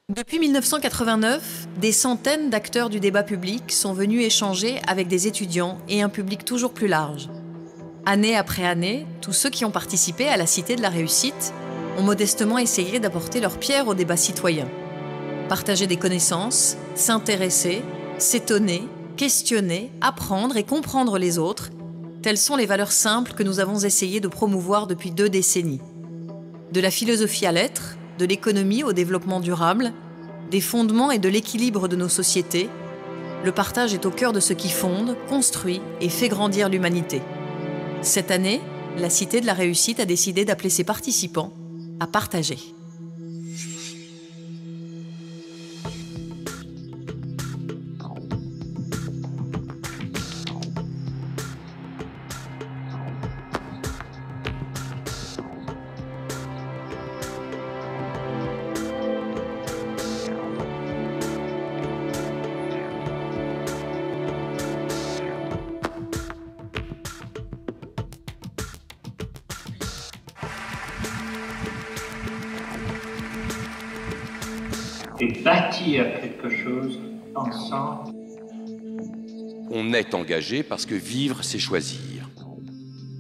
Depuis 1989, des centaines d'acteurs du débat public sont venus échanger avec des étudiants et un public toujours plus large. Année après année, tous ceux qui ont participé à la Cité de la Réussite ont modestement essayé d'apporter leur pierre au débat citoyen. Partager des connaissances, s'intéresser, s'étonner, questionner, apprendre et comprendre les autres, telles sont les valeurs simples que nous avons essayé de promouvoir depuis 2 décennies. De la philosophie à l'être, de l'économie au développement durable, des fondements et de l'équilibre de nos sociétés, le partage est au cœur de ce qui fonde, construit et fait grandir l'humanité. Cette année, la Cité de la Réussite a décidé d'appeler ses participants à partager. Et bâtir quelque chose ensemble. On est engagé parce que vivre, c'est choisir.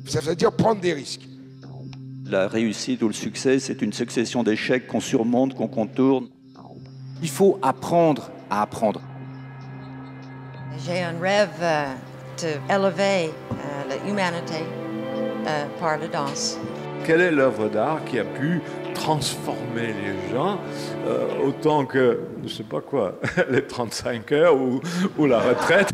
Ça veut dire prendre des risques. La réussite ou le succès, c'est une succession d'échecs qu'on surmonte, qu'on contourne. Il faut apprendre à apprendre. J'ai un rêve d'élever l'humanité par la danse. Quelle est l'œuvre d'art qui a pu transformer les gens autant que, je ne sais pas quoi, les 35 heures ou la retraite?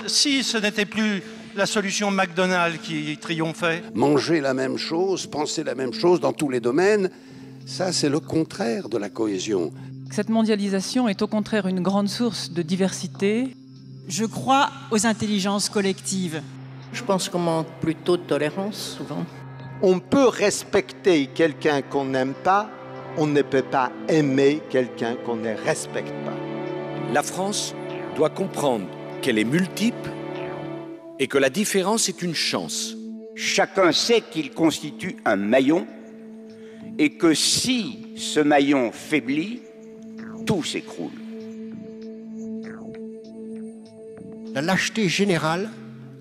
Si ce n'était plus la solution McDonald's qui triomphait. Manger la même chose, penser la même chose dans tous les domaines, ça c'est le contraire de la cohésion. Cette mondialisation est au contraire une grande source de diversité. Je crois aux intelligences collectives. Je pense qu'on manque plutôt de tolérance, souvent. On peut respecter quelqu'un qu'on n'aime pas, on ne peut pas aimer quelqu'un qu'on ne respecte pas. La France doit comprendre qu'elle est multiple et que la différence est une chance. Chacun sait qu'il constitue un maillon et que si ce maillon faiblit, tout s'écroule. La lâcheté générale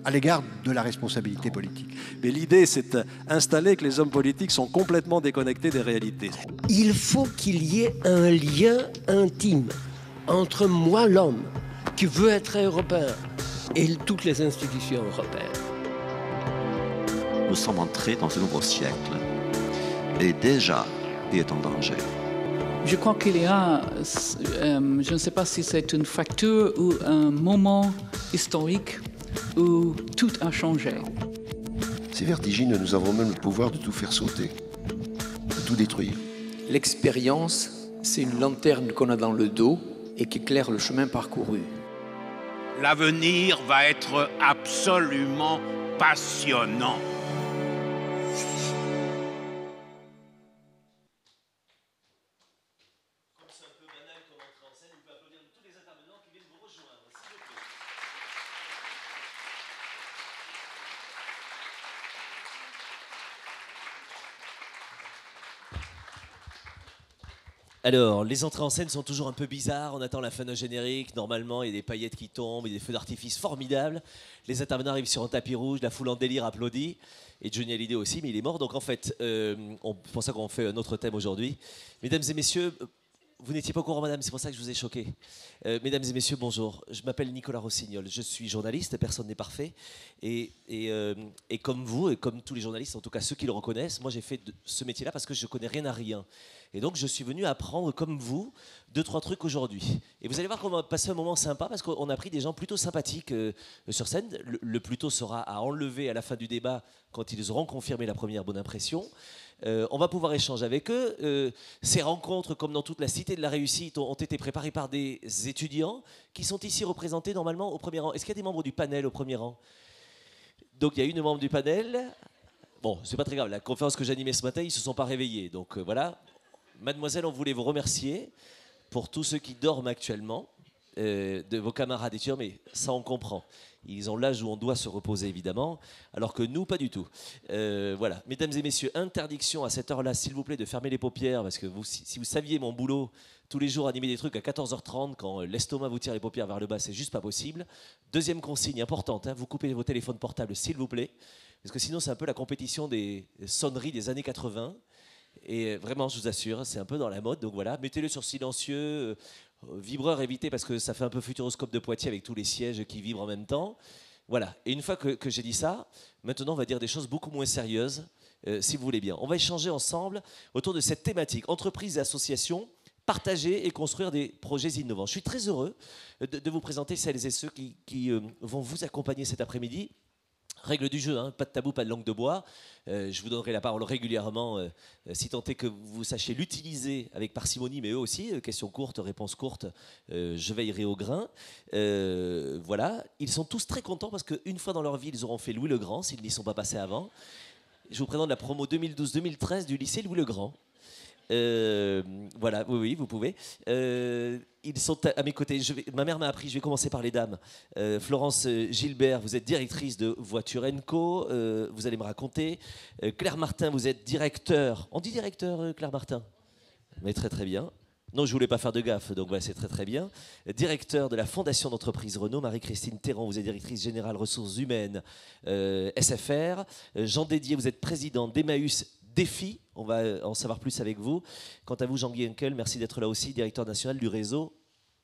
à l'égard de la responsabilité politique. Mais l'idée, c'est d'installer que les hommes politiques sont complètement déconnectés des réalités. Il faut qu'il y ait un lien intime entre moi, l'homme, qui veut être européen, et toutes les institutions européennes. Nous sommes entrés dans un nouveau siècle, et déjà, il est en danger. Je crois qu'il y a, je ne sais pas si c'est une fracture ou un moment historique où tout a changé. C'est vertigineux, nous avons même le pouvoir de tout faire sauter, de tout détruire. L'expérience, c'est une lanterne qu'on a dans le dos et qui éclaire le chemin parcouru. L'avenir va être absolument passionnant. Alors, les entrées en scène sont toujours un peu bizarres. On attend la fin d'un générique. Normalement, il y a des paillettes qui tombent, il y a des feux d'artifice formidables. Les intervenants arrivent sur un tapis rouge, la foule en délire applaudit. Et Johnny Hallyday aussi, mais il est mort. Donc en fait, c'est pour ça qu'on fait un autre thème aujourd'hui. Mesdames et messieurs, vous n'étiez pas au courant, madame, c'est pour ça que je vous ai choqué. Mesdames et messieurs, bonjour. Je m'appelle Nicolas Rossignol. Je suis journaliste, personne n'est parfait. Et comme vous, et comme tous les journalistes, en tout cas ceux qui le reconnaissent, moi j'ai fait ce métier-là parce que je ne connais rien à rien. Et donc je suis venu apprendre, comme vous, 2-3 trucs aujourd'hui. Et vous allez voir qu'on va passer un moment sympa parce qu'on a pris des gens plutôt sympathiques sur scène. Le plus tôt sera à enlever à la fin du débat quand ils auront confirmé la première bonne impression. On va pouvoir échanger avec eux. Ces rencontres, comme dans toute la Cité de la Réussite, ont été préparées par des étudiants qui sont ici représentés normalement au premier rang. Est-ce qu'il y a des membres du panel au premier rang? Donc il y a une membre du panel. Bon, c'est pas très grave. La conférence que j'animais ce matin, ils se sont pas réveillés. Donc voilà. Mademoiselle, on voulait vous remercier pour tous ceux qui dorment actuellement. de vos camarades étudiants, mais ça on comprend. Ils ont l'âge où on doit se reposer évidemment, alors que nous pas du tout. Voilà, mesdames et messieurs, interdiction à cette heure-là, s'il vous plaît, de fermer les paupières, parce que si vous saviez mon boulot, tous les jours animer des trucs à 14h30 quand l'estomac vous tire les paupières vers le bas, c'est juste pas possible. Deuxième consigne importante, hein, vous coupez vos téléphones portables s'il vous plaît, parce que sinon c'est un peu la compétition des sonneries des années 80. Et vraiment, je vous assure, c'est un peu dans la mode. Donc voilà, mettez-le sur silencieux, vibreur évitez parce que ça fait un peu futuroscope de Poitiers avec tous les sièges qui vibrent en même temps. Voilà. Et une fois que j'ai dit ça, maintenant on va dire des choses beaucoup moins sérieuses, si vous voulez bien. On va échanger ensemble autour de cette thématique entreprises et associations. Partager et construire des projets innovants. Je suis très heureux de vous présenter celles et ceux qui vont vous accompagner cet après-midi. Règle du jeu, hein, pas de tabou, pas de langue de bois. Je vous donnerai la parole régulièrement, si tant est que vous sachiez l'utiliser avec parcimonie, mais eux aussi. Questions courtes, réponses courtes, je veillerai au grain. Voilà, ils sont tous très contents parce qu'une fois dans leur vie, ils auront fait Louis le Grand, s'ils n'y sont pas passés avant. Je vous présente la promo 2012-2013 du lycée Louis le Grand. Voilà, oui, vous pouvez. Ils sont à mes côtés. Ma mère m'a appris, je vais commencer par les dames. Florence Gilbert, vous êtes directrice de Voiture & Co. Vous allez me raconter. Claire Martin, vous êtes directeur. On dit directeur, Claire Martin? Mais très très bien. Non, je voulais pas faire de gaffe, donc c'est très très bien. Directeur de la Fondation d'entreprise Renault, Marie-Christine Théran, vous êtes directrice générale ressources humaines SFR. Jean Dédier, vous êtes président d'Emmaüs Défi, on va en savoir plus avec vous. Quant à vous, Jean-Guy Henkel, merci d'être là aussi, directeur national du réseau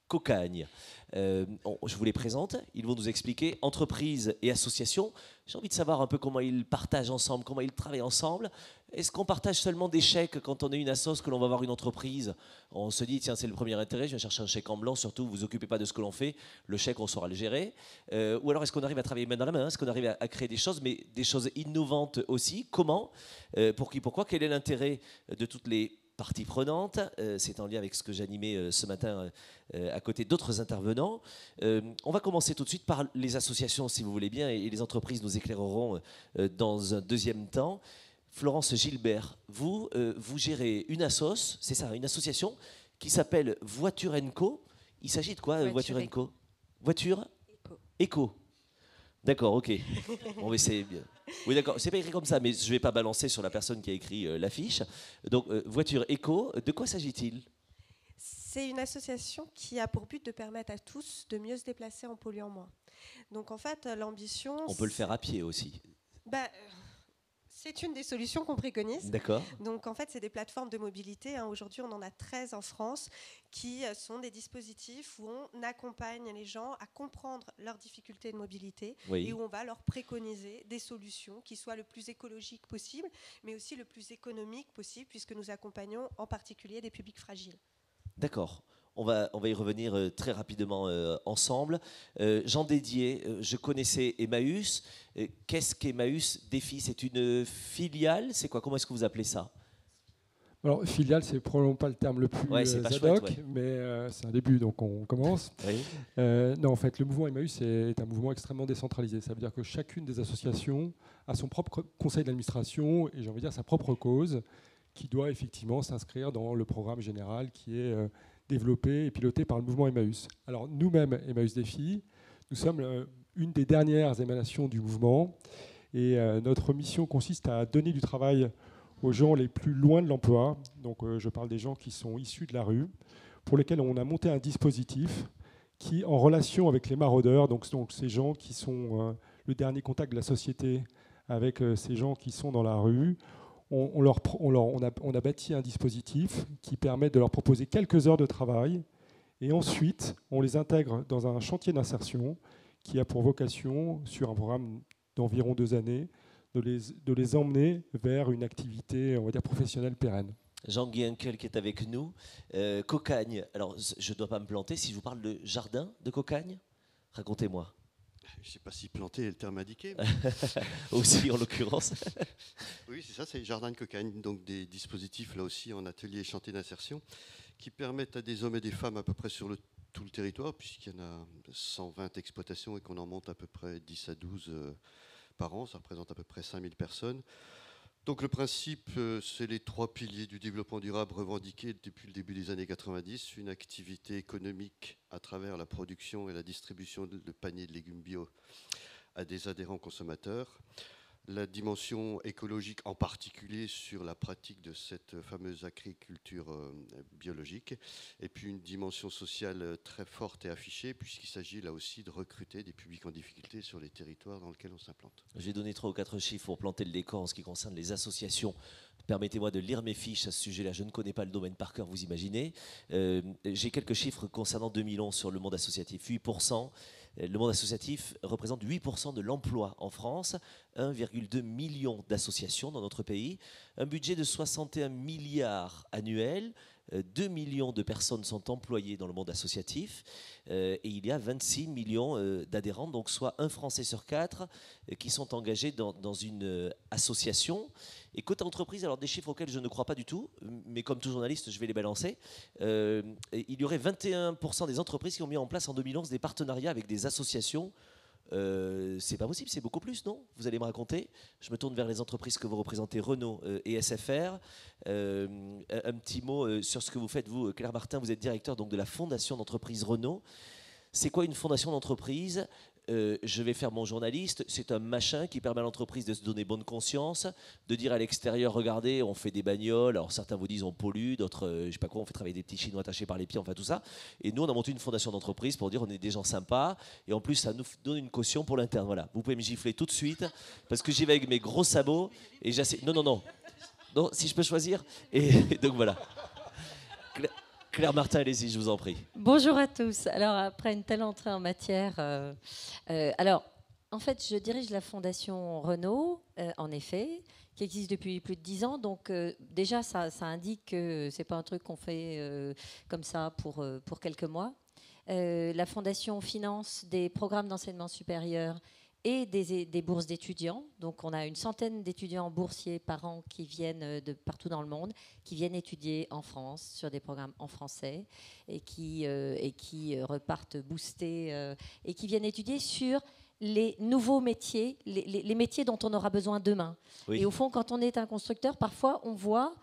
Cocagne. Je vous les présente, ils vont nous expliquer entreprises et associations. J'ai envie de savoir un peu comment ils partagent ensemble, comment ils travaillent ensemble. Est-ce qu'on partage seulement des chèques quand on est une assoce, que l'on va voir une entreprise? On se dit, tiens, c'est le premier intérêt, je vais chercher un chèque en blanc, surtout, vous ne vous occupez pas de ce que l'on fait, le chèque, on saura le gérer. Ou alors, est-ce qu'on arrive à travailler main dans la main? Est-ce qu'on arrive à créer des choses, mais des choses innovantes aussi? Comment? Pour qui? Pourquoi? Quel est l'intérêt de toutes les parties prenantes? C'est en lien avec ce que j'animais ce matin à côté d'autres intervenants. On va commencer tout de suite par les associations, si vous voulez bien, et les entreprises nous éclaireront dans un deuxième temps. Florence Gilbert, vous gérez une assoce, c'est ça, une association qui s'appelle Voiture & Co. Il s'agit de quoi, Voiture & Co? Voiture Éco. D'accord, ok. Bon, mais c'est bien. Oui, d'accord. C'est pas écrit comme ça, mais je vais pas balancer sur la personne qui a écrit l'affiche. Donc, Voiture Éco, de quoi s'agit-il? C'est une association qui a pour but de permettre à tous de mieux se déplacer en polluant moins. Donc, en fait, l'ambition... On peut le faire à pied aussi. C'est une des solutions qu'on préconise. D'accord. Donc en fait, c'est des plateformes de mobilité. Aujourd'hui, on en a 13 en France qui sont des dispositifs où on accompagne les gens à comprendre leurs difficultés de mobilité et où on va leur préconiser des solutions qui soient le plus écologiques possible, mais aussi le plus économique possible, puisque nous accompagnons en particulier des publics fragiles. D'accord. On va y revenir très rapidement ensemble. Jean Dédier, je connaissais Emmaüs. Qu'est-ce qu'Emmaüs Défi? C'est une filiale? C'est quoi? Comment est-ce que vous appelez ça? Alors, filiale, c'est probablement pas le terme le plus ad hoc, mais c'est un début, donc on commence. Oui. Non, en fait, le mouvement Emmaüs est un mouvement extrêmement décentralisé. Ça veut dire que chacune des associations a son propre conseil d'administration et j'ai envie de dire sa propre cause qui doit effectivement s'inscrire dans le programme général qui est développé et piloté par le mouvement Emmaüs. Alors nous-mêmes, Emmaüs Défi, nous sommes une des dernières émanations du mouvement et notre mission consiste à donner du travail aux gens les plus loin de l'emploi. Donc je parle des gens qui sont issus de la rue, pour lesquels on a monté un dispositif qui, en relation avec les maraudeurs, donc ces gens qui sont le dernier contact de la société avec ces gens qui sont dans la rue, on a bâti un dispositif qui permet de leur proposer quelques heures de travail et ensuite on les intègre dans un chantier d'insertion qui a pour vocation, sur un programme d'environ 2 années, de les emmener vers une activité, on va dire, professionnelle pérenne. Jean-Guy Henkel qui est avec nous. Cocagne, alors je ne dois pas me planter, si je vous parle de jardin de Cocagne, racontez-moi. Je ne sais pas si planter est le terme indiqué. Aussi, en l'occurrence. Oui, c'est ça, c'est Jardin de Cocagne. Donc des dispositifs, là aussi, en atelier et chantier d'insertion, qui permettent à des hommes et des femmes à peu près sur tout le territoire, puisqu'il y en a 120 exploitations et qu'on en monte à peu près 10 à 12 par an, ça représente à peu près 5000 personnes, Donc le principe, c'est les 3 piliers du développement durable revendiqués depuis le début des années 90. Une activité économique à travers la production et la distribution de paniers de légumes bio à des adhérents consommateurs. La dimension écologique, en particulier sur la pratique de cette fameuse agriculture biologique, et puis une dimension sociale très forte et affichée, puisqu'il s'agit là aussi de recruter des publics en difficulté sur les territoires dans lesquels on s'implante. J'ai donné 3 ou 4 chiffres pour planter le décor en ce qui concerne les associations. Permettez-moi de lire mes fiches à ce sujet-là. Je ne connais pas le domaine par cœur, vous imaginez. J'ai quelques chiffres concernant 2011 sur le monde associatif. 8%. Le monde associatif représente 8% de l'emploi en France, 1,2 million d'associations dans notre pays, un budget de 61 milliards annuels, 2 millions de personnes sont employées dans le monde associatif et il y a 26 millions d'adhérents, donc soit un Français sur 4 qui sont engagés dans une association. Et côté entreprise, alors des chiffres auxquels je ne crois pas du tout, mais comme tout journaliste, je vais les balancer. Il y aurait 21% des entreprises qui ont mis en place en 2011 des partenariats avec des associations. C'est pas possible, c'est beaucoup plus, non? Vous allez me raconter. Je me tourne vers les entreprises que vous représentez, Renault et SFR. Un petit mot sur ce que vous faites, vous, Claire Martin, vous êtes directeur donc, de la fondation d'entreprise Renault. C'est quoi une fondation d'entreprise? Je vais faire mon journaliste, c'est un machin qui permet à l'entreprise de se donner bonne conscience, de dire à l'extérieur, regardez, on fait des bagnoles, alors certains vous disent on pollue, d'autres, je sais pas quoi, on fait travailler des petits Chinois attachés par les pieds, enfin tout ça. Et nous, on a monté une fondation d'entreprise pour dire on est des gens sympas, et en plus, ça nous donne une caution pour l'interne. Voilà, vous pouvez me gifler tout de suite, parce que j'y vais avec mes gros sabots, et j'essaie... Non, si je peux choisir, et donc voilà. Claire Martin, allez-y, je vous en prie. Bonjour à tous. Alors, après une telle entrée en matière, en fait, je dirige la fondation Renault, en effet, qui existe depuis plus de 10 ans. Donc, déjà, ça indique que c'est pas un truc qu'on fait comme ça pour quelques mois. La fondation finance des programmes d'enseignement supérieur et des bourses d'étudiants. Donc, on a une centaine d'étudiants boursiers par an qui viennent de partout dans le monde, qui viennent étudier en France sur des programmes en français et qui repartent boostés et qui viennent étudier sur les nouveaux métiers, les métiers dont on aura besoin demain. Oui. Et au fond, quand on est un constructeur, parfois, on voit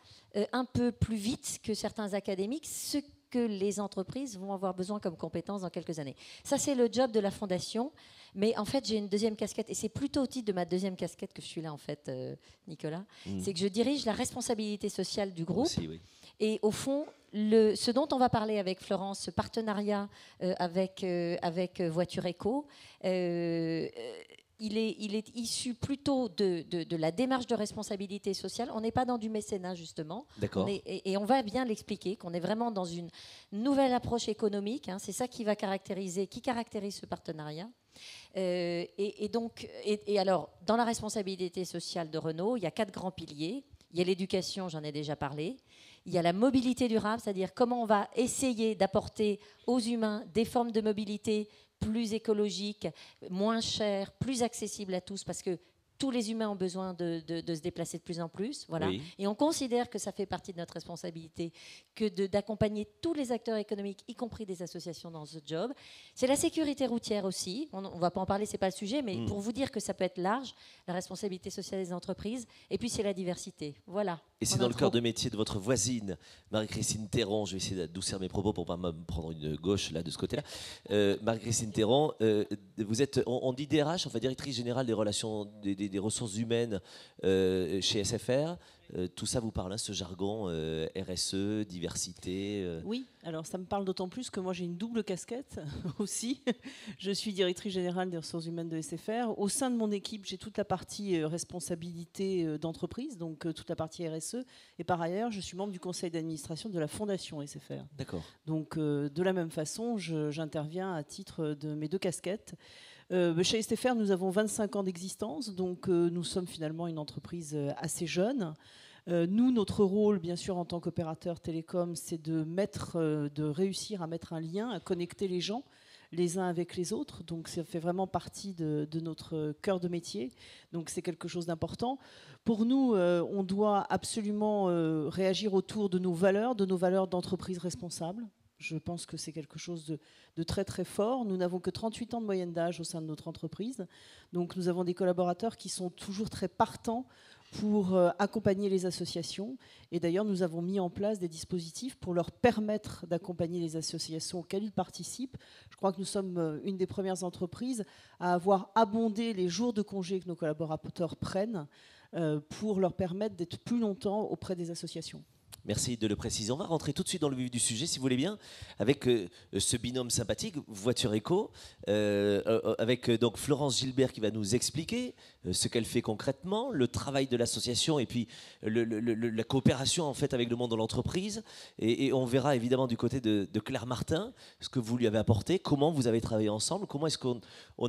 un peu plus vite que certains académiques ce que les entreprises vont avoir besoin comme compétences dans quelques années. Ça, c'est le job de la fondation. Mais en fait, j'ai une deuxième casquette, et c'est plutôt au titre de ma deuxième casquette que je suis là, en fait, Nicolas. C'est que je dirige la responsabilité sociale du groupe. Aussi, oui. Et au fond, ce dont on va parler avec Florence, ce partenariat avec Voiture Éco, il est issu plutôt de la démarche de responsabilité sociale. On n'est pas dans du mécénat, justement. D'accord. Et on va bien l'expliquer, qu'on est vraiment dans une nouvelle approche économique. Hein, c'est ça qui caractérise ce partenariat. Et alors, dans la responsabilité sociale de Renault, il y a 4 grands piliers. Il y a l'éducation, j'en ai déjà parlé. Il y a la mobilité durable, c'est-à-dire comment on va essayer d'apporter aux humains des formes de mobilité plus écologiques, moins chères, plus accessibles à tous, parce que tous les humains ont besoin de se déplacer de plus en plus. Voilà. Oui. Et on considère que ça fait partie de notre responsabilité que d'accompagner tous les acteurs économiques, y compris des associations dans ce job. C'est la sécurité routière aussi. On ne va pas en parler, ce n'est pas le sujet, mais pour vous dire que ça peut être large, la responsabilité sociale des entreprises. Et puis, c'est la diversité. Voilà. Et c'est dans le cœur de métier de votre voisine, Marie-Christine Théron. Je vais essayer d'adoucir mes propos pour ne pas me prendre une gauche là, de ce côté-là. Marie-Christine Théron, vous êtes, on dit DRH, enfin directrice générale des relations des ressources humaines chez SFR. Tout ça vous parle, hein, ce jargon RSE, diversité Oui, alors ça me parle d'autant plus que moi j'ai une double casquette aussi. Je suis directrice générale des ressources humaines de SFR. Au sein de mon équipe, j'ai toute la partie responsabilité d'entreprise, donc toute la partie RSE. Et par ailleurs, je suis membre du conseil d'administration de la fondation SFR. D'accord. Donc de la même façon, j'interviens à titre de mes 2 casquettes. Chez SFR, nous avons 25 ans d'existence, donc nous sommes finalement une entreprise assez jeune. Nous, notre rôle, bien sûr, en tant qu'opérateur télécom, c'est de réussir à mettre un lien, à connecter les gens les uns avec les autres. Donc ça fait vraiment partie de notre cœur de métier. Donc c'est quelque chose d'important. Pour nous, on doit absolument réagir autour de nos valeurs d'entreprise responsable. Je pense que c'est quelque chose de très très fort. Nous n'avons que 38 ans de moyenne d'âge au sein de notre entreprise. Donc nous avons des collaborateurs qui sont toujours très partants pour accompagner les associations. Et d'ailleurs, nous avons mis en place des dispositifs pour leur permettre d'accompagner les associations auxquelles ils participent. Je crois que nous sommes une des premières entreprises à avoir abondé les jours de congé que nos collaborateurs prennent pour leur permettre d'être plus longtemps auprès des associations. Merci de le préciser. On va rentrer tout de suite dans le vif du sujet, si vous voulez bien, avec ce binôme sympathique, Voiture Éco, avec donc Florence Gilbert qui va nous expliquer ce qu'elle fait concrètement, le travail de l'association et puis la coopération en fait avec le monde de l'entreprise. Et on verra évidemment du côté de Claire Martin ce que vous lui avez apporté, comment vous avez travaillé ensemble, comment est-ce qu'on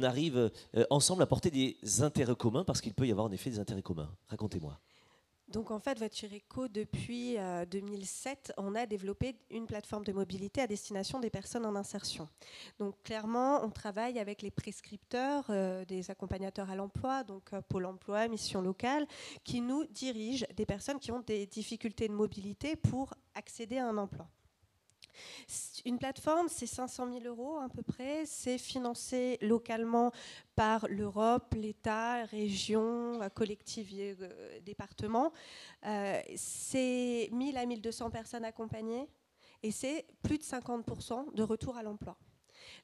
arrive ensemble à porter des intérêts communs, parce qu'il peut y avoir en effet des intérêts communs. Racontez-moi. Donc en fait, Voiture Éco, depuis 2007, on a développé une plateforme de mobilité à destination des personnes en insertion. Donc clairement, on travaille avec les prescripteurs, des accompagnateurs à l'emploi, donc Pôle emploi, Mission locale, qui nous dirigent des personnes qui ont des difficultés de mobilité pour accéder à un emploi. Une plateforme, c'est 500 000 € à peu près. C'est financé localement par l'Europe, l'État, régions, collectivités, départements. C'est 1000 à 1200 personnes accompagnées et c'est plus de 50% de retour à l'emploi.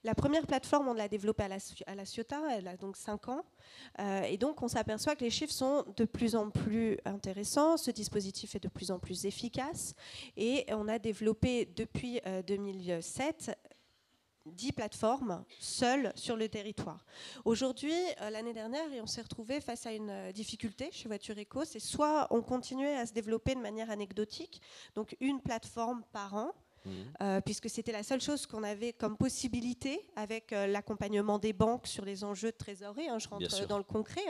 La première plateforme, on l'a développée à la Ciotat, elle a donc 5 ans. Et donc, on s'aperçoit que les chiffres sont de plus en plus intéressants. Ce dispositif est de plus en plus efficace. Et on a développé depuis 2007 10 plateformes seules sur le territoire. Aujourd'hui, l'année dernière, on s'est retrouvé face à une difficulté chez Voiture Éco. C'est soit on continuait à se développer de manière anecdotique, donc une plateforme par an, puisque c'était la seule chose qu'on avait comme possibilité avec l'accompagnement des banques sur les enjeux de trésorerie. Je rentre dans le concret.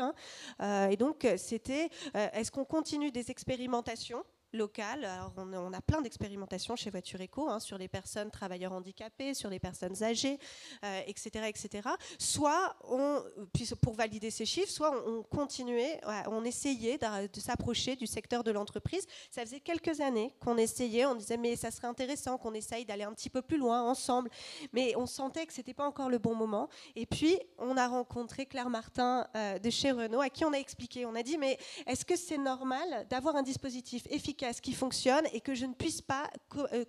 Et donc, c'était est-ce qu'on continue des expérimentations locales? Alors, on a plein d'expérimentations chez Voiture Éco sur les personnes travailleurs handicapés, sur les personnes âgées, etc., etc. Soit, pour valider ces chiffres, soit on continuait, on essayait de s'approcher du secteur de l'entreprise. Ça faisait quelques années qu'on essayait, on disait mais ça serait intéressant qu'on essaye d'aller un petit peu plus loin ensemble, mais on sentait que c'était pas encore le bon moment. Et puis on a rencontré Claire Martin de chez Renault, à qui on a expliqué, on a dit mais est-ce que c'est normal d'avoir un dispositif efficace qui fonctionne et que je ne puisse pas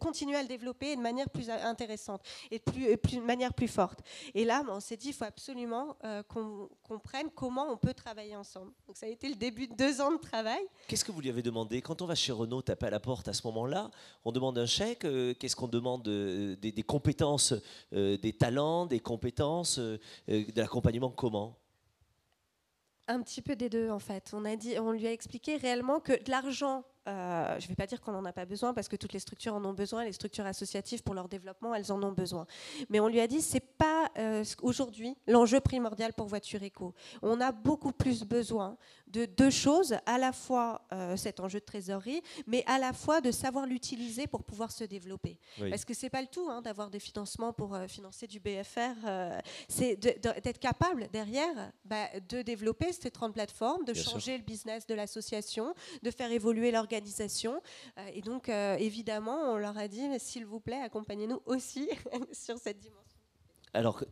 continuer à le développer de manière plus intéressante et de manière plus forte. Et là, on s'est dit, il faut absolument qu'on comprenne comment on peut travailler ensemble. Donc ça a été le début de 2 ans de travail. Qu'est-ce que vous lui avez demandé? Quand on va chez Renault taper à la porte à ce moment-là, on demande un chèque. Qu'est-ce qu'on demande? Des compétences, des talents, des compétences, de l'accompagnement comment? Un petit peu des deux en fait. On lui a expliqué réellement que de l'argent, je ne vais pas dire qu'on n'en a pas besoin parce que toutes les structures en ont besoin, les structures associatives pour leur développement, elles en ont besoin. Mais on lui a dit c'est pas aujourd'hui l'enjeu primordial pour Voiture Éco. On a beaucoup plus besoin de 2 choses, à la fois cet enjeu de trésorerie, mais à la fois de savoir l'utiliser pour pouvoir se développer. Oui. Parce que c'est pas le tout d'avoir des financements pour financer du BFR, c'est d'être capable derrière de développer ces 30 plateformes, de changer le business de l'association, de faire évoluer l'organisation. Et donc, évidemment, on leur a dit, s'il vous plaît, accompagnez-nous aussi sur cette dimension. Alors,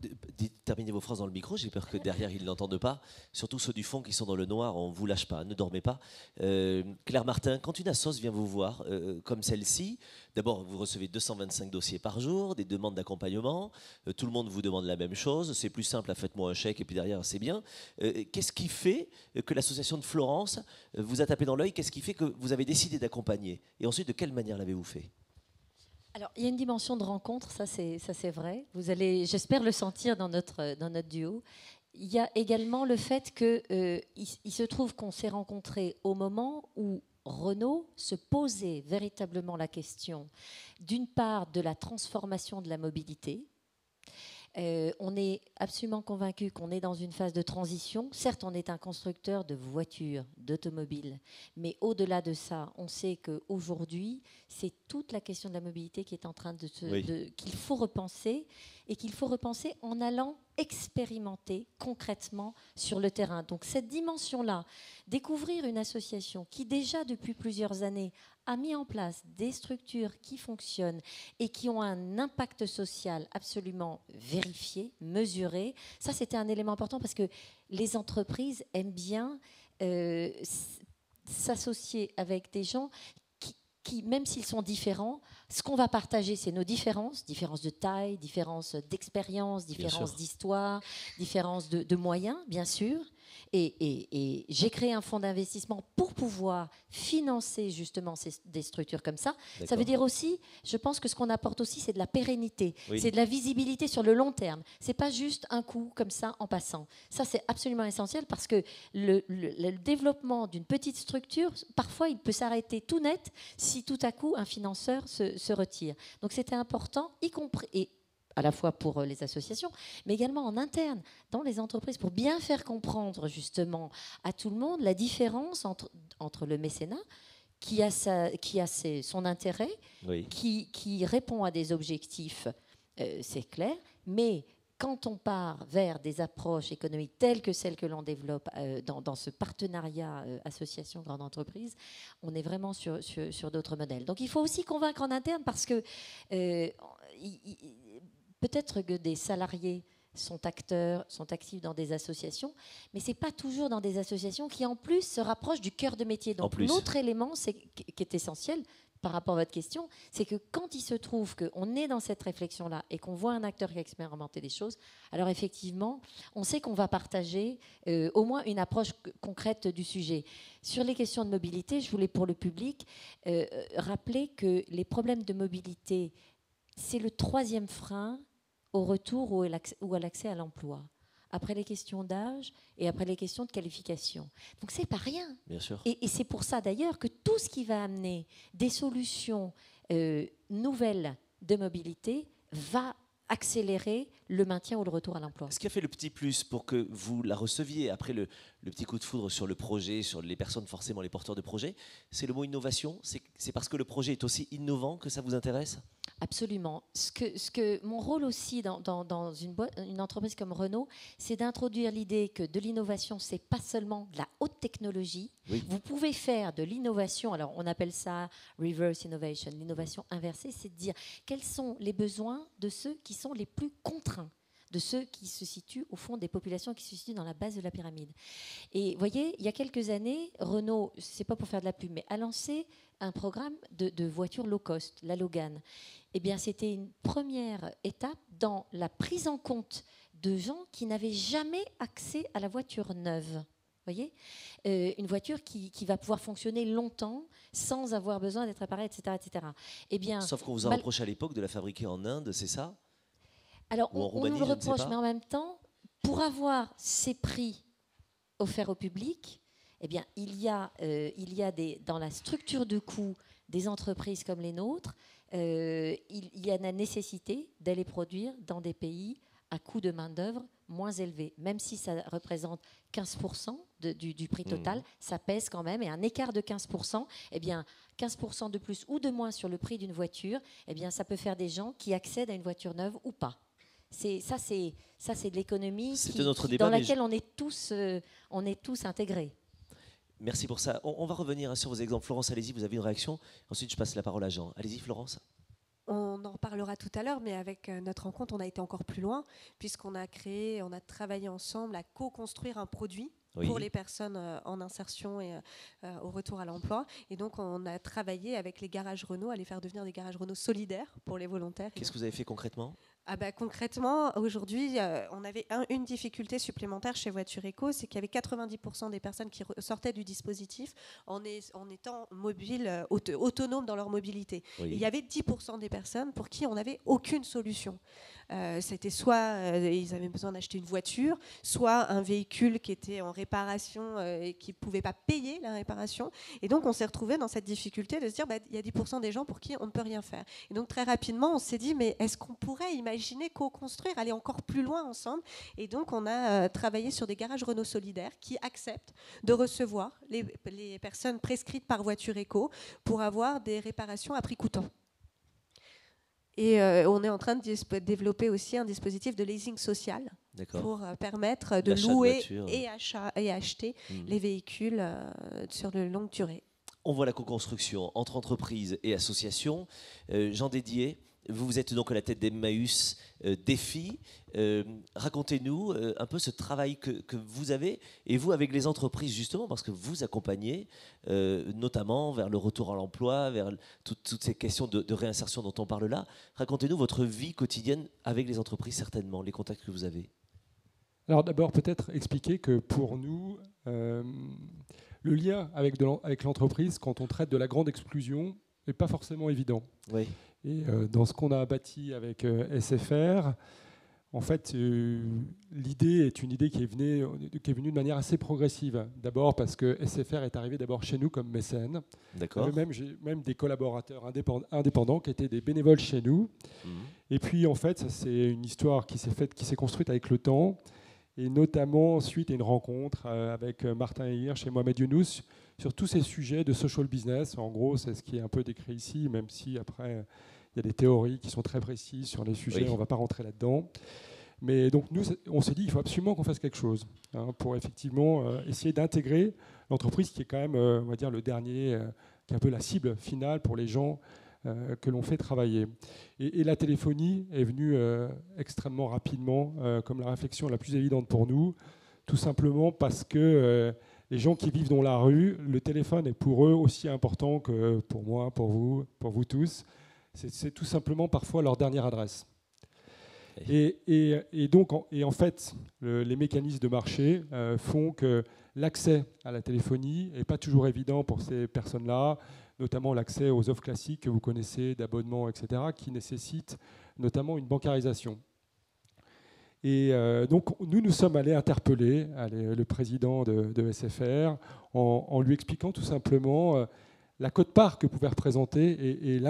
terminez vos phrases dans le micro, j'ai peur que derrière ils ne l'entendent pas. Surtout ceux du fond qui sont dans le noir, on ne vous lâche pas, ne dormez pas. Claire Martin, quand une assoce vient vous voir, comme celle-ci, d'abord vous recevez 225 dossiers par jour, des demandes d'accompagnement, tout le monde vous demande la même chose, c'est plus simple, faites-moi un chèque et puis derrière c'est bien. Qu'est-ce qui fait que l'association de Florence vous a tapé dans l'œil? Qu'est-ce qui fait que vous avez décidé d'accompagner? Et ensuite, de quelle manière l'avez-vous fait? Alors, il y a une dimension de rencontre, ça c'est vrai. Vous allez, j'espère, le sentir dans notre duo. Il y a également le fait qu'il se trouve qu'on s'est rencontrés au moment où Renault se posait véritablement la question, d'une part, de la transformation de la mobilité. On est absolument convaincu qu'on est dans une phase de transition. Certes, on est un constructeur de voitures, d'automobiles, mais au-delà de ça, on sait qu'aujourd'hui, c'est toute la question de la mobilité qui est en train qu'il faut repenser, et qu'il faut repenser en allant expérimenter concrètement sur le terrain. Donc cette dimension-là, découvrir une association qui déjà depuis plusieurs années a mis en place des structures qui fonctionnent et qui ont un impact social absolument vérifié, mesuré, ça c'était un élément important parce que les entreprises aiment bien s'associer avec des gens qui, même s'ils sont différents, ce qu'on va partager, c'est nos différences de taille, différences d'expérience, différences d'histoire, différences de moyens, bien sûr. Et j'ai créé un fonds d'investissement pour pouvoir financer justement des structures comme ça. Ça veut dire aussi, je pense que ce qu'on apporte aussi, c'est de la pérennité, c'est de la visibilité sur le long terme. C'est pas juste un coup comme ça en passant. Ça, c'est absolument essentiel parce que le développement d'une petite structure, parfois, il peut s'arrêter tout net si tout à coup un financeur se retire. Donc, c'était important, y compris à la fois pour les associations, mais également en interne, dans les entreprises, pour bien faire comprendre justement à tout le monde la différence entre le mécénat, qui a son intérêt, qui répond à des objectifs, c'est clair, mais quand on part vers des approches économiques telles que celles que l'on développe dans ce partenariat association grande entreprise, on est vraiment sur d'autres modèles. Donc il faut aussi convaincre en interne parce que peut-être que des salariés sont acteurs, sont actifs dans des associations, mais ce n'est pas toujours dans des associations qui, en plus, se rapprochent du cœur de métier. Donc, l'autre élément qui est essentiel par rapport à votre question, c'est que quand il se trouve qu'on est dans cette réflexion-là et qu'on voit un acteur qui a expérimenté des choses, alors effectivement, on sait qu'on va partager au moins une approche concrète du sujet. Sur les questions de mobilité, je voulais pour le public rappeler que les problèmes de mobilité, c'est le 3e frein au retour ou à l'accès à l'emploi, après les questions d'âge et après les questions de qualification. Donc c'est pas rien. Bien sûr. Et c'est pour ça d'ailleurs que tout ce qui va amener des solutions nouvelles de mobilité va accélérer le maintien ou le retour à l'emploi. Ce qui a fait le petit plus pour que vous la receviez après le petit coup de foudre sur le projet, sur les personnes, forcément les porteurs de projet, c'est le mot innovation. C'est parce que le projet est aussi innovant que ça vous intéresse ? Absolument. Mon rôle aussi dans une entreprise comme Renault, c'est d'introduire l'idée que de l'innovation, c'est pas seulement de la haute technologie. Oui. Vous pouvez faire de l'innovation, alors on appelle ça reverse innovation, l'innovation inversée, c'est de dire quels sont les besoins de ceux qui sont les plus contraints, de ceux qui se situent au fond des populations qui se situent dans la base de la pyramide. Et vous voyez, il y a quelques années, Renault, c'est pas pour faire de la pub, mais a lancé un programme de voitures low cost, la Logan. Eh bien, c'était une première étape dans la prise en compte de gens qui n'avaient jamais accès à la voiture neuve. Vous voyez, une voiture qui va pouvoir fonctionner longtemps sans avoir besoin d'être réparée, etc., etc. Eh bien, sauf qu'on vous a reproché à l'époque de la fabriquer en Inde, c'est ça ? Alors, on nous le reproche, mais en même temps, pour avoir ces prix offerts au public, eh bien, il y a dans la structure de coûts des entreprises comme les nôtres, il y a la nécessité d'aller produire dans des pays à coût de main-d'œuvre moins élevé. Même si ça représente 15% du prix total, ça pèse quand même. Et un écart de 15%, eh bien, 15% de plus ou de moins sur le prix d'une voiture, eh bien, ça peut faire des gens qui accèdent à une voiture neuve ou pas. C'est de l'économie dans laquelle on est tous intégrés. Merci pour ça. On va revenir sur vos exemples. Florence, allez-y, vous avez une réaction. Ensuite, je passe la parole à Jean. Allez-y, Florence. On en reparlera tout à l'heure, mais avec notre rencontre, on a été encore plus loin, puisqu'on a travaillé ensemble à co-construire un produit pour les personnes en insertion et au retour à l'emploi. Et donc, on a travaillé avec les garages Renault à les faire devenir des garages Renault solidaires pour les volontaires. Qu'est-ce que vous avez fait concrètement ? Concrètement, aujourd'hui, on avait une difficulté supplémentaire chez Voiture Éco, c'est qu'il y avait 90% des personnes qui sortaient du dispositif en étant mobiles, autonomes dans leur mobilité. Il y avait 10% des personnes pour qui on n'avait aucune solution. C'était soit ils avaient besoin d'acheter une voiture, soit un véhicule qui était en réparation et qui ne pouvait pas payer la réparation. Et donc, on s'est retrouvé dans cette difficulté de se dire il y a 10% des gens pour qui on ne peut rien faire. Et donc, très rapidement, on s'est dit mais est-ce qu'on pourrait imaginer co-construire, aller encore plus loin ensemble ? Et donc, on a travaillé sur des garages Renault solidaires qui acceptent de recevoir les personnes prescrites par Voiture Éco pour avoir des réparations à prix coûtant. Et on est en train de développer aussi un dispositif de leasing social pour permettre de louer et acheter les véhicules sur de longue durée. On voit la co-construction entre entreprises et associations. Jean Dédier, Vous êtes donc à la tête d'Emmaüs Défi. Racontez-nous un peu ce travail que vous avez, et vous avec les entreprises justement, parce que vous accompagnez notamment vers le retour à l'emploi, vers toutes ces questions de réinsertion dont on parle là. Racontez-nous votre vie quotidienne avec les entreprises, certainement, les contacts que vous avez. Alors d'abord, peut-être expliquer que pour nous, le lien avec l'entreprise, quand on traite de la grande exclusion, n'est pas forcément évident. Oui. Et dans ce qu'on a bâti avec SFR, en fait, l'idée est une idée qui est venue de manière assez progressive. D'abord parce que SFR est arrivé d'abord chez nous comme mécène. D'accord. J'ai même des collaborateurs indépendants qui étaient des bénévoles chez nous. Et puis en fait, ça, c'est une histoire qui s'est construite avec le temps. Et notamment ensuite une rencontre avec Martin Hirsch et Mohamed Younous sur tous ces sujets de social business. En gros, c'est ce qui est un peu décrit ici, même si après, il y a des théories qui sont très précises sur les sujets, on ne va pas rentrer là-dedans. Mais donc nous, on s'est dit qu'il faut absolument qu'on fasse quelque chose pour effectivement essayer d'intégrer l'entreprise qui est quand même, on va dire, le dernier, qui est un peu la cible finale pour les gens que l'on fait travailler. Et la téléphonie est venue extrêmement rapidement comme la réflexion la plus évidente pour nous, tout simplement parce que les gens qui vivent dans la rue, le téléphone est pour eux aussi important que pour moi, pour vous tous. C'est tout simplement parfois leur dernière adresse. Et donc, en fait, les mécanismes de marché font que l'accès à la téléphonie n'est pas toujours évident pour ces personnes-là, notamment l'accès aux offres classiques que vous connaissez, d'abonnements, etc., qui nécessitent notamment une bancarisation. Et donc, nous sommes allés interpeller le président de SFR en lui expliquant tout simplement la quote-part que pouvait représenter et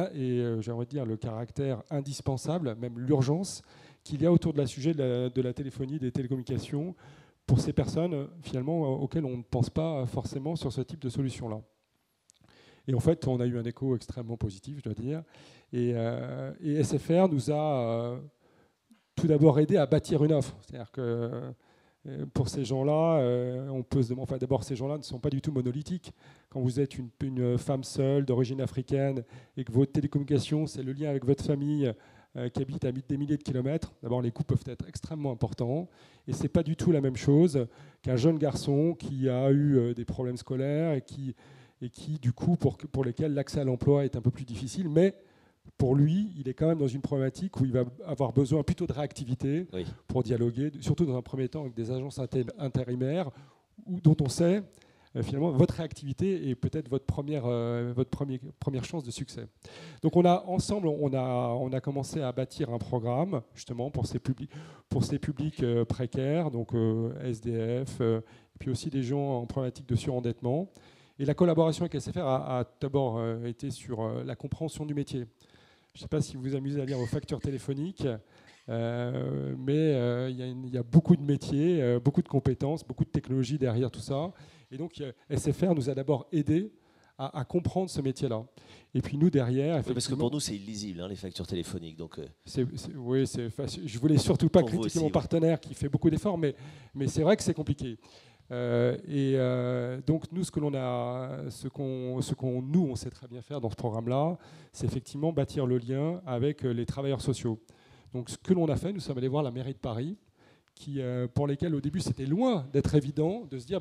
j'aimerais dire le caractère indispensable, même l'urgence qu'il y a autour de la sujet de la téléphonie, des télécommunications, pour ces personnes finalement auxquelles on ne pense pas forcément sur ce type de solution-là. Et en fait, on a eu un écho extrêmement positif, je dois dire. Et SFR nous a tout d'abord aidé à bâtir une offre. C'est-à-dire que pour ces gens-là, on peut se demander. Enfin, d'abord, ces gens-là ne sont pas du tout monolithiques. Quand vous êtes une femme seule d'origine africaine et que votre télécommunication, c'est le lien avec votre famille qui habite à des milliers de kilomètres, d'abord, les coûts peuvent être extrêmement importants. Et ce n'est pas du tout la même chose qu'un jeune garçon qui a eu des problèmes scolaires et qui du coup, pour lesquels l'accès à l'emploi est un peu plus difficile. Mais pour lui, il est quand même dans une problématique où il va avoir besoin plutôt de réactivité pour dialoguer, surtout dans un premier temps avec des agences intérimaires dont on sait finalement votre réactivité est peut-être votre première chance de succès. Donc ensemble, on a commencé à bâtir un programme justement pour ces publics précaires, donc SDF, et puis aussi des gens en problématique de surendettement. Et la collaboration avec SFR a d'abord été sur la compréhension du métier. Je ne sais pas si vous vous amusez à lire vos factures téléphoniques, mais il y a beaucoup de métiers, beaucoup de compétences, beaucoup de technologies derrière tout ça. Et donc SFR nous a d'abord aidés à comprendre ce métier-là. Et puis nous, derrière... Oui, parce que pour nous, c'est illisible, les factures téléphoniques. Donc, oui, c'est facile. Je ne voulais surtout pas critiquer aussi, mon partenaire qui fait beaucoup d'efforts, mais c'est vrai que c'est compliqué. Donc nous, nous, on sait très bien faire dans ce programme-là, c'est effectivement bâtir le lien avec les travailleurs sociaux. Donc ce que l'on a fait, nous sommes allés voir la mairie de Paris, pour lesquels au début c'était loin d'être évident de se dire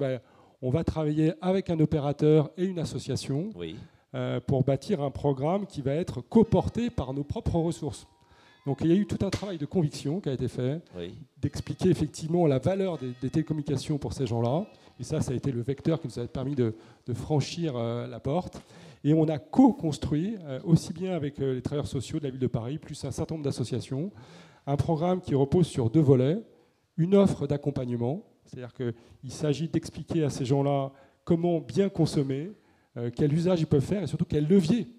on va travailler avec un opérateur et une association pour bâtir un programme qui va être coporté par nos propres ressources. Donc il y a eu tout un travail de conviction qui a été fait, d'expliquer effectivement la valeur des télécommunications pour ces gens-là. Et ça a été le vecteur qui nous a permis de franchir la porte. Et on a co-construit, aussi bien avec les travailleurs sociaux de la ville de Paris, plus un certain nombre d'associations, un programme qui repose sur 2 volets. Une offre d'accompagnement, c'est-à-dire qu'il s'agit d'expliquer à ces gens-là comment bien consommer, quel usage ils peuvent faire et surtout quel levier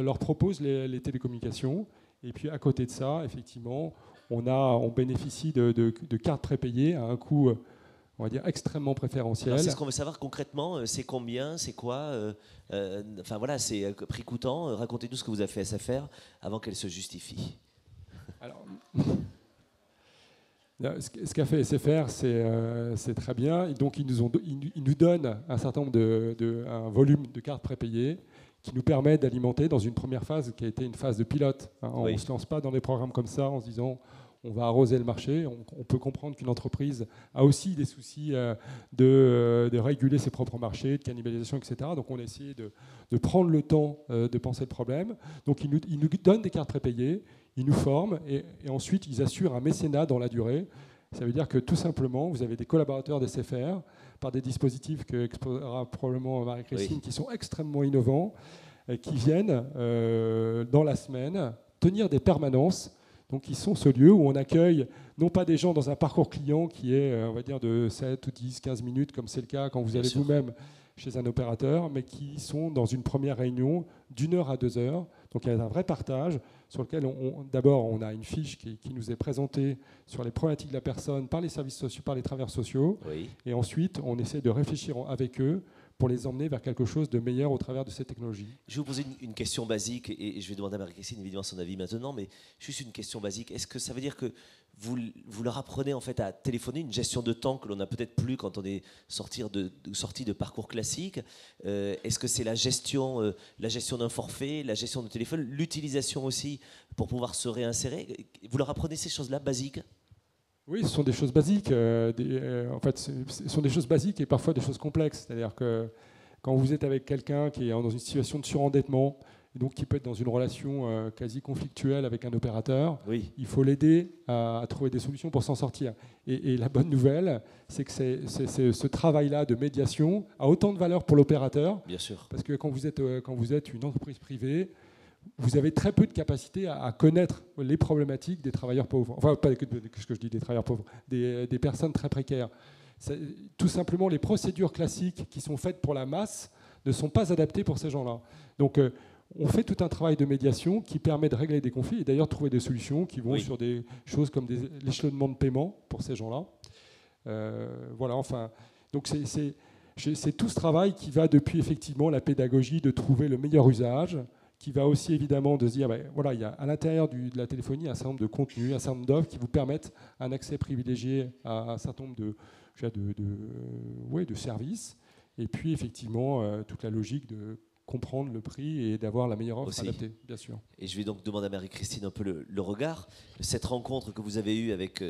leur proposent les télécommunications. Et puis à côté de ça, effectivement, on bénéficie de cartes prépayées à un coût, on va dire, extrêmement préférentiel. Alors c'est ce qu'on veut savoir concrètement, c'est combien, c'est quoi enfin voilà, c'est prix coûtant. Racontez-nous ce que vous avez fait à SFR avant qu'elle se justifie. Alors, ce qu'a fait SFR, c'est très bien. Et donc ils nous donnent un certain nombre un volume de cartes prépayées qui nous permet d'alimenter dans une première phase qui a été une phase de pilote. Hein. On Oui. ne se lance pas dans des programmes comme ça en se disant on va arroser le marché. On peut comprendre qu'une entreprise a aussi des soucis de réguler ses propres marchés, de cannibalisation, etc. Donc on a essayé de prendre le temps de penser le problème. Donc ils nous donnent des cartes prépayées, ils nous forment et ensuite ils assurent un mécénat dans la durée. Ça veut dire que tout simplement, vous avez des collaborateurs des SFR par des dispositifs que exposera probablement Marie-Christine, Oui. qui sont extrêmement innovants, qui viennent dans la semaine tenir des permanences. Donc ils sont ce lieu où on accueille non pas des gens dans un parcours client qui est, on va dire, de 7 ou 10, 15 minutes, comme c'est le cas quand vous allez vous-même chez un opérateur, mais qui sont dans une première réunion d'1 heure à 2 heures. Donc il y a un vrai partage sur lequel, d'abord, on a une fiche qui nous est présentée sur les problématiques de la personne par les services sociaux, par les travailleurs sociaux. Oui. Et ensuite, on essaie de réfléchir avec eux pour les emmener vers quelque chose de meilleur au travers de ces technologies. Je vais vous poser une question basique, et je vais demander à Marie-Christine évidemment son avis maintenant, mais juste une question basique. Est-ce que ça veut dire que vous leur apprenez en fait à téléphoner, une gestion de temps que l'on n'a peut-être plus quand on est sorti de parcours classique? Est-ce que c'est la gestion d'un forfait, la gestion de téléphone, l'utilisation aussi pour pouvoir se réinsérer? Vous leur apprenez ces choses-là basiques? Oui, ce sont des choses basiques. En fait, ce sont des choses basiques et parfois des choses complexes. C'est-à-dire que quand vous êtes avec quelqu'un qui est dans une situation de surendettement, et donc qui peut être dans une relation quasi conflictuelle avec un opérateur, oui. Il faut l'aider à trouver des solutions pour s'en sortir. Et la bonne nouvelle, c'est que ce travail-là de médiation a autant de valeur pour l'opérateur. Bien sûr. Parce que quand vous êtes une entreprise privée, vous avez très peu de capacité à connaître les problématiques des travailleurs pauvres. Enfin, pas ce que je dis des travailleurs pauvres, des personnes très précaires. Tout simplement, les procédures classiques qui sont faites pour la masse ne sont pas adaptées pour ces gens-là. Donc, on fait tout un travail de médiation qui permet de régler des conflits et d'ailleurs trouver des solutions qui vont sur des choses comme l'échelonnement de paiement pour ces gens-là. Voilà, enfin, donc c'est tout ce travail qui va depuis effectivement la pédagogie de trouver le meilleur usage, qui va aussi évidemment de se dire, voilà, il y a à l'intérieur de la téléphonie un certain nombre de contenus, un certain nombre d'offres qui vous permettent un accès privilégié à un certain nombre de services. Et puis effectivement, toute la logique de comprendre le prix et d'avoir la meilleure offre adaptée, bien sûr. Et je vais donc demander à Marie-Christine un peu le regard. Cette rencontre que vous avez eue avec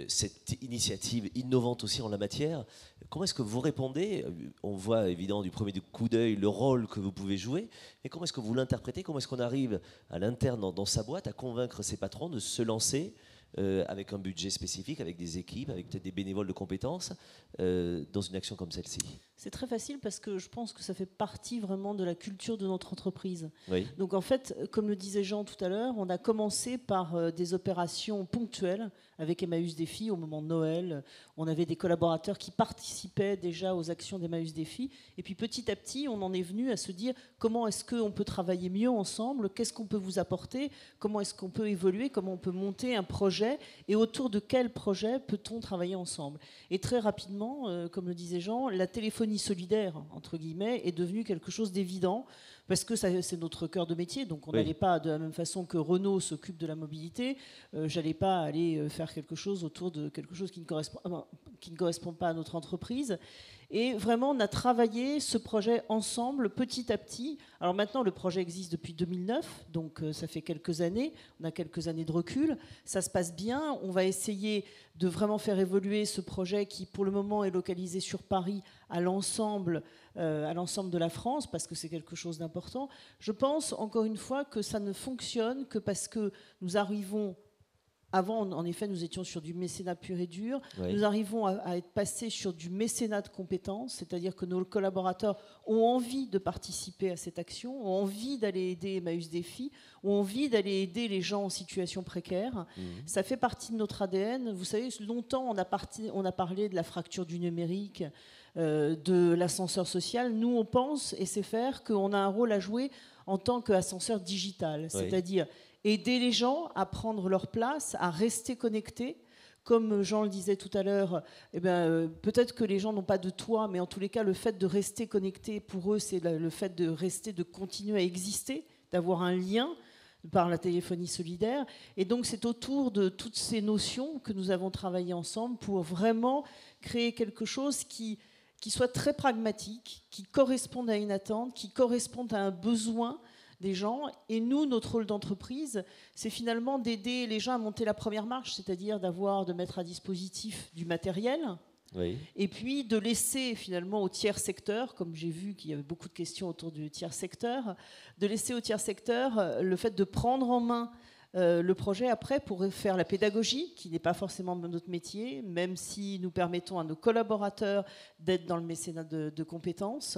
cette initiative innovante aussi en la matière, comment est-ce que vous répondez? On voit évidemment du premier coup d'œil le rôle que vous pouvez jouer, mais comment est-ce que vous l'interprétez? Comment est-ce qu'on arrive à l'interne dans sa boîte à convaincre ses patrons de se lancer avec un budget spécifique, avec des équipes, avec peut-être des bénévoles de compétences, dans une action comme celle-ci? C'est très facile parce que je pense que ça fait partie vraiment de la culture de notre entreprise. Oui. Donc en fait, comme le disait Jean tout à l'heure, on a commencé par des opérations ponctuelles avec Emmaüs Défi au moment de Noël. On avait des collaborateurs qui participaient déjà aux actions d'Emmaüs Défi. Et puis petit à petit, on en est venu à se dire comment est-ce qu'on peut travailler mieux ensemble, qu'est-ce qu'on peut vous apporter, comment est-ce qu'on peut évoluer, comment on peut monter un projet et autour de quel projet peut-on travailler ensemble. Et très rapidement, comme le disait Jean, la téléphonie solidaire, entre guillemets, est devenue quelque chose d'évident parce que c'est notre cœur de métier, donc on n'allait pas, de la même façon que Renault s'occupe de la mobilité, j'allais pas aller faire quelque chose autour de quelque chose qui ne correspond pas à notre entreprise. Et vraiment, on a travaillé ce projet ensemble, petit à petit. Alors maintenant, le projet existe depuis 2009, donc ça fait quelques années. On a quelques années de recul. Ça se passe bien. On va essayer de vraiment faire évoluer ce projet qui, pour le moment, est localisé sur Paris à l'ensemble de la France, parce que c'est quelque chose d'important. Je pense, encore une fois, que ça ne fonctionne que parce que nous arrivons... Avant, en effet, nous étions sur du mécénat pur et dur. Oui. Nous arrivons à être passés sur du mécénat de compétences, c'est-à-dire que nos collaborateurs ont envie de participer à cette action, ont envie d'aller aider Emmaüs Défi, ont envie d'aller aider les gens en situation précaire. Ça fait partie de notre ADN. Vous savez, longtemps, on a parlé de la fracture du numérique, de l'ascenseur social. Nous, on pense, et c'est faire, qu'on a un rôle à jouer en tant qu'ascenseur digital, c'est-à-dire aider les gens à prendre leur place, à rester connectés. Comme Jean le disait tout à l'heure, peut-être que les gens n'ont pas de toit, mais en tous les cas, le fait de rester connecté, pour eux, c'est le fait de continuer à exister, d'avoir un lien par la téléphonie solidaire. Et donc, c'est autour de toutes ces notions que nous avons travaillé ensemble pour vraiment créer quelque chose qui qui soient très pragmatiques, qui correspondent à une attente, qui correspondent à un besoin des gens. Et nous, notre rôle d'entreprise, c'est finalement d'aider les gens à monter la première marche, c'est-à-dire de mettre à disposition du matériel, oui. Et puis de laisser finalement au tiers secteur, comme j'ai vu qu'il y avait beaucoup de questions autour du tiers secteur, de laisser au tiers secteur le fait de prendre en main le projet après pour faire la pédagogie, qui n'est pas forcément notre métier, même si nous permettons à nos collaborateurs d'être dans le mécénat de compétences,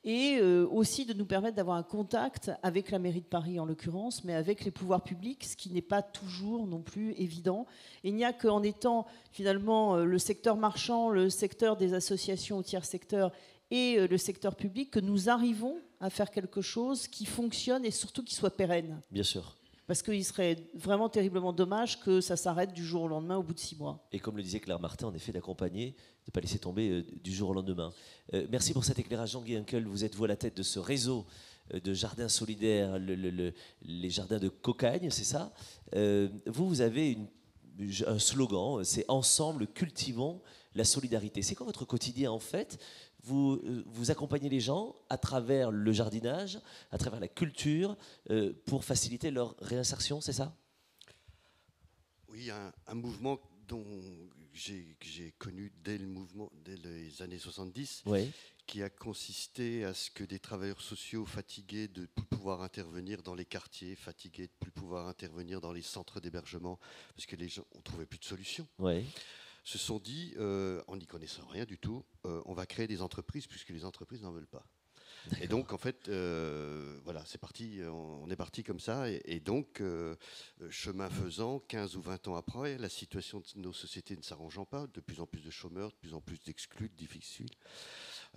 et aussi de nous permettre d'avoir un contact avec la mairie de Paris en l'occurrence, mais avec les pouvoirs publics, ce qui n'est pas toujours non plus évident. Et il n'y a qu'en étant finalement le secteur marchand, le secteur des associations au tiers secteur et le secteur public que nous arrivons à faire quelque chose qui fonctionne et surtout qui soit pérenne. Bien sûr. Parce qu'il serait vraiment terriblement dommage que ça s'arrête du jour au lendemain au bout de 6 mois. Et comme le disait Claire Martin, en effet, d'accompagner, de ne pas laisser tomber du jour au lendemain. Merci pour cet éclairage, Jean-Guy Henkel. Vous êtes, vous, à la tête de ce réseau de jardins solidaires, les jardins de Cocagne, c'est ça. Vous avez un slogan, c'est « Ensemble, cultivons la solidarité ». C'est quoi votre quotidien, en fait ? Vous accompagnez les gens à travers le jardinage, à travers la culture, pour faciliter leur réinsertion, c'est ça? Oui, un mouvement que j'ai connu dès les années 70, oui. Qui a consisté à ce que des travailleurs sociaux fatigués de ne plus pouvoir intervenir dans les quartiers, fatigués de ne plus pouvoir intervenir dans les centres d'hébergement, parce que les gens ne trouvaient plus de solution. Oui. Se sont dit, en n'y connaissant rien du tout, on va créer des entreprises puisque les entreprises n'en veulent pas. Et donc, en fait, voilà, c'est parti, on est parti comme ça. Et donc, chemin faisant, 15 ou 20 ans après, la situation de nos sociétés ne s'arrangeant pas, de plus en plus de chômeurs, de plus en plus d'exclus, de difficiles.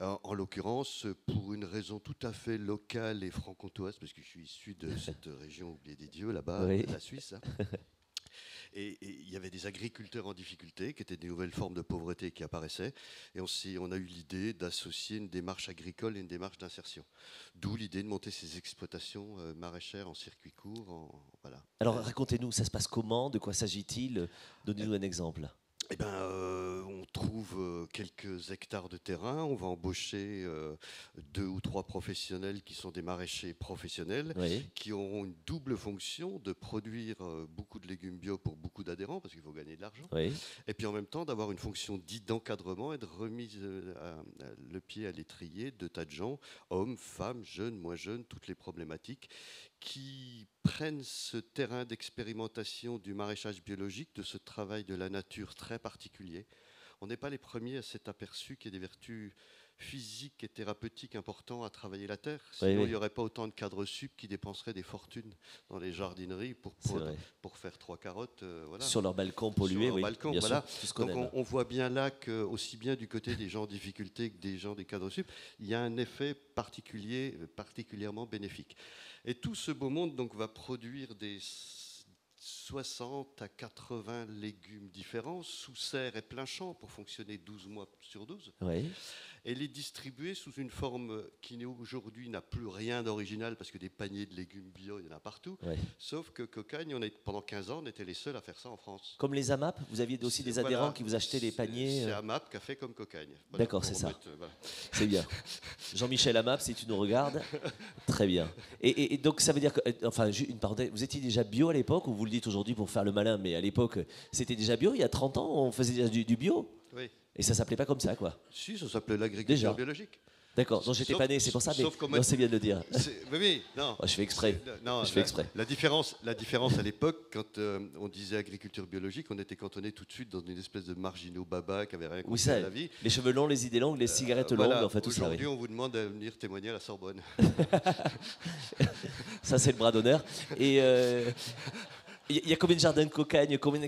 En l'occurrence, pour une raison tout à fait locale et franc-comtoise, parce que je suis issu de cette région oubliée des dieux, là-bas, oui. la Suisse. Hein. Et il y avait des agriculteurs en difficulté, qui étaient des nouvelles formes de pauvreté qui apparaissaient. Et on a eu l'idée d'associer une démarche agricole et une démarche d'insertion. D'où l'idée de monter ces exploitations maraîchères en circuit court. Voilà. Alors racontez-nous, ça se passe comment? De quoi s'agit-il? Donnez-nous un exemple. Eh ben, on trouve quelques hectares de terrain, on va embaucher 2 ou 3 professionnels qui sont des maraîchers professionnels, oui. qui auront une double fonction de produire beaucoup de légumes bio pour beaucoup d'adhérents, parce qu'il faut gagner de l'argent, oui. Et puis en même temps d'avoir une fonction dite d'encadrement et de remise le pied à l'étrier de tas de gens, hommes, femmes, jeunes, moins jeunes, toutes les problématiques, qui prennent ce terrain d'expérimentation du maraîchage biologique, de ce travail de la nature très particulier. On n'est pas les premiers à s'être aperçu qu'il y a des vertus physiques et thérapeutiques importantes à travailler la terre. Sinon, il n'y aurait pas autant de cadres sup qui dépenseraient des fortunes dans les jardineries pour faire 3 carottes. Voilà. Sur leur balcon pollué, sur leur oui. balcon, Bien voilà. sûr, tout ce qu'on Donc aime. on voit bien là que, aussi bien du côté des gens en difficulté que des gens des cadres sup, il y a un effet particulièrement bénéfique. Et tout ce beau monde donc, va produire des 60 à 80 légumes différents, sous serre et plein champ, pour fonctionner 12 mois sur 12. Oui. Et les distribuer sous une forme qui aujourd'hui n'a plus rien d'original, parce que des paniers de légumes bio, il y en a partout. Oui. Sauf que Cocagne, pendant 15 ans, on était les seuls à faire ça en France. Comme les AMAP, vous aviez aussi des adhérents qui vous achetaient des paniers. C'est AMAP qui a fait comme Cocagne. Voilà, d'accord, c'est ça. Voilà. C'est bien. Jean-Michel AMAP, si tu nous regardes, très bien. Et donc ça veut dire que, enfin, une parenthèse, vous étiez déjà bio à l'époque, ou vous le dites aujourd'hui pour faire le malin, mais à l'époque, c'était déjà bio. Il y a 30 ans, on faisait déjà du bio. Oui. Et ça s'appelait pas comme ça, quoi. Si, ça s'appelait l'agriculture biologique. D'accord, donc j'étais pas né, c'est pour ça, mais non, c'est bien de le dire. Oui, non. Oh, je fais exprès. Non, je fais exprès. La différence à l'époque, quand on disait agriculture biologique, on était cantonné tout de suite dans une espèce de marginaux baba qui avait rien compris à la vie. Les cheveux longs, les idées longues, les cigarettes longues, enfin tout ça. Aujourd'hui, on vous demande de venir témoigner à la Sorbonne. Ça, c'est le bras d'honneur. Et il y a combien de jardins de Cocagne, combien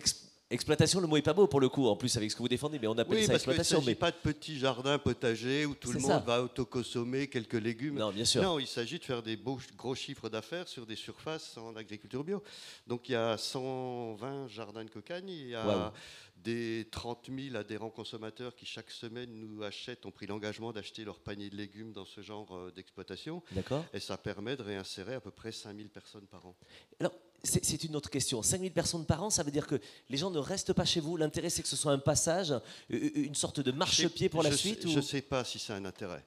exploitation, le mot est pas beau pour le coup, en plus avec ce que vous défendez, mais on appelle ça exploitation. Il ne s'agit pas de petits jardins potagers où tout le monde va autoconsommer quelques légumes. Non, bien sûr. Non, il s'agit de faire des gros chiffres d'affaires sur des surfaces en agriculture bio. Donc il y a 120 jardins de Cocagne, il y a des 30 000 adhérents consommateurs qui chaque semaine nous achètent, ont pris l'engagement d'acheter leur panier de légumes dans ce genre d'exploitation. D'accord. Et ça permet de réinsérer à peu près 5 000 personnes par an. Alors, c'est une autre question. 5000 personnes par an, ça veut dire que les gens ne restent pas chez vous. L'intérêt, c'est que ce soit un passage, une sorte de marchepied pour la suite. Je ne sais pas si c'est un intérêt.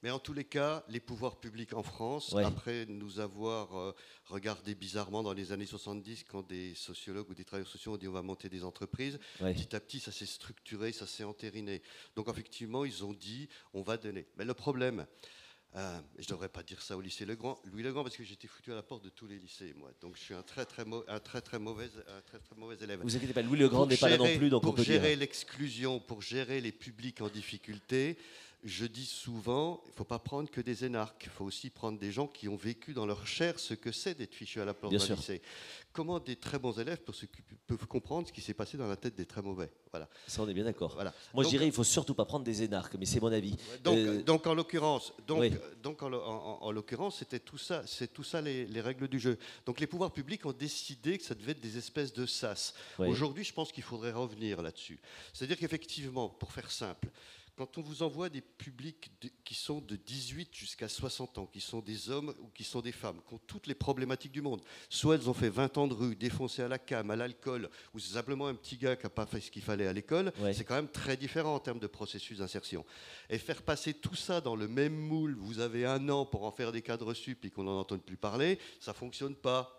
Mais en tous les cas, les pouvoirs publics en France, après nous avoir regardé bizarrement dans les années 70, quand des sociologues ou des travailleurs sociaux ont dit on va monter des entreprises, petit à petit ça s'est structuré, ça s'est entériné. Donc effectivement, ils ont dit on va donner. Mais le problème, je ne devrais pas dire ça au lycée Louis le Grand, parce que j'étais foutu à la porte de tous les lycées, moi. Donc je suis un très très mauvais élève. Vous inquiétez pas, Louis le Grand n'est pas là non plus, donc on peut dire. Pour gérer l'exclusion, pour gérer les publics en difficulté, je dis souvent, il ne faut pas prendre que des énarques, il faut aussi prendre des gens qui ont vécu dans leur chair ce que c'est d'être fichu à la porte d'un lycée. Comment des très bons élèves peuvent comprendre ce qui s'est passé dans la tête des très mauvais. Voilà. Ça, on est bien d'accord. Voilà. Moi, je dirais il ne faut surtout pas prendre des énarques, mais c'est mon avis. Donc en l'occurrence, c'était tout ça, c'est tout ça les règles du jeu. Donc les pouvoirs publics ont décidé que ça devait être des espèces de sas. Aujourd'hui, je pense qu'il faudrait revenir là-dessus. C'est-à-dire qu'effectivement, pour faire simple, quand on vous envoie des publics qui sont de 18 jusqu'à 60 ans, qui sont des hommes ou qui sont des femmes, qui ont toutes les problématiques du monde, soit elles ont fait 20 ans de rue, défoncées à la came, à l'alcool, ou c'est simplement un petit gars qui n'a pas fait ce qu'il fallait à l'école, c'est quand même très différent en termes de processus d'insertion. Et faire passer tout ça dans le même moule, vous avez 1 an pour en faire des cadres sup et qu'on n'en entende plus parler, ça ne fonctionne pas.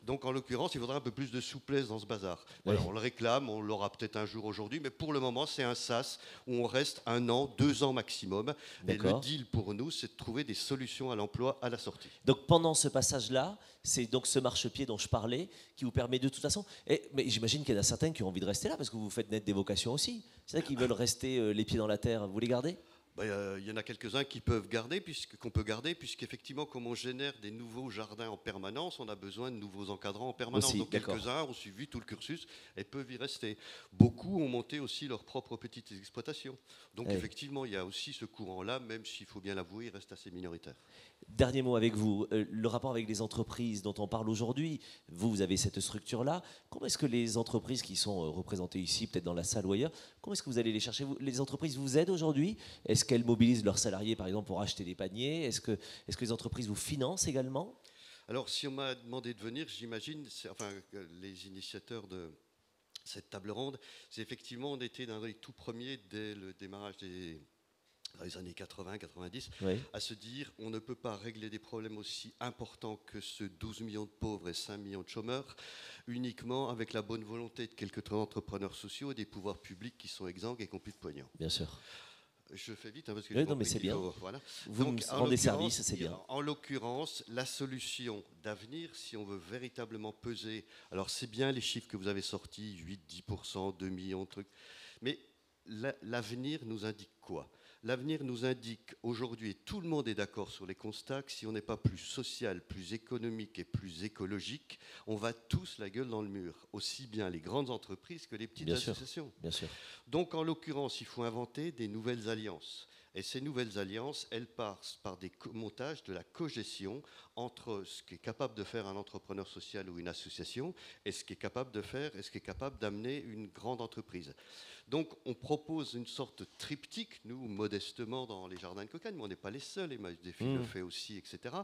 Donc en l'occurrence, il faudra un peu plus de souplesse dans ce bazar. Voilà, on le réclame, on l'aura peut-être un jour aujourd'hui, mais pour le moment, c'est un sas où on reste 1 an, 2 ans maximum. Et le deal pour nous, c'est de trouver des solutions à l'emploi à la sortie. Donc pendant ce passage-là, c'est donc ce marchepied dont je parlais qui vous permet de toute façon. Mais j'imagine qu'il y en a certains qui ont envie de rester là parce que vous faites naître des vocations aussi. C'est vrai qu'ils veulent rester les pieds dans la terre. Vous les gardez ? Il y en a quelques-uns qui peuvent garder, qu'on peut garder, puisqu'effectivement, comme on génère des nouveaux jardins en permanence, on a besoin de nouveaux encadrants en permanence. Aussi, donc quelques-uns ont suivi tout le cursus et peuvent y rester. Beaucoup ont monté aussi leurs propres petites exploitations. Donc effectivement, il y a aussi ce courant-là, même s'il faut bien l'avouer, il reste assez minoritaire. Dernier mot avec vous, le rapport avec les entreprises dont on parle aujourd'hui, vous avez cette structure-là. Comment est-ce que les entreprises qui sont représentées ici, peut-être dans la salle ou ailleurs, comment est-ce que vous allez les chercher ? Les entreprises vous aident aujourd'hui ? Est-ce qu'elles mobilisent leurs salariés, par exemple, pour acheter des paniers ? Est-ce que les entreprises vous financent également ? Alors, si on m'a demandé de venir, j'imagine, les initiateurs de cette table ronde, c'est effectivement, on était dans les tout premiers dès le démarrage dans les années 80-90, à se dire on ne peut pas régler des problèmes aussi importants que ce 12 millions de pauvres et 5 millions de chômeurs uniquement avec la bonne volonté de quelques entrepreneurs sociaux et des pouvoirs publics qui sont exsangues et qui n'ont plus de pognon. Bien sûr. Je fais vite parce que non, mais c'est bien. Voilà. Vous me rendez service, c'est bien. En l'occurrence, la solution d'avenir, si on veut véritablement peser, alors c'est bien les chiffres que vous avez sortis, 8-10%, 2 millions de trucs, mais l'avenir nous indique quoi ? L'avenir nous indique aujourd'hui, et tout le monde est d'accord sur les constats, que si on n'est pas plus social, plus économique et plus écologique, on va tous la gueule dans le mur, aussi bien les grandes entreprises que les petites associations. Bien sûr. Donc en l'occurrence, il faut inventer des nouvelles alliances. Et ces nouvelles alliances, elles passent par des montages de la cogestion entre ce qu'est capable de faire un entrepreneur social ou une association et ce qu'est capable de faire et ce qu'est capable d'amener une grande entreprise. Donc on propose une sorte de triptyque, nous, modestement, dans les jardins de Cocagne, mais on n'est pas les seuls, Emmaüs Défi le fait aussi, etc.,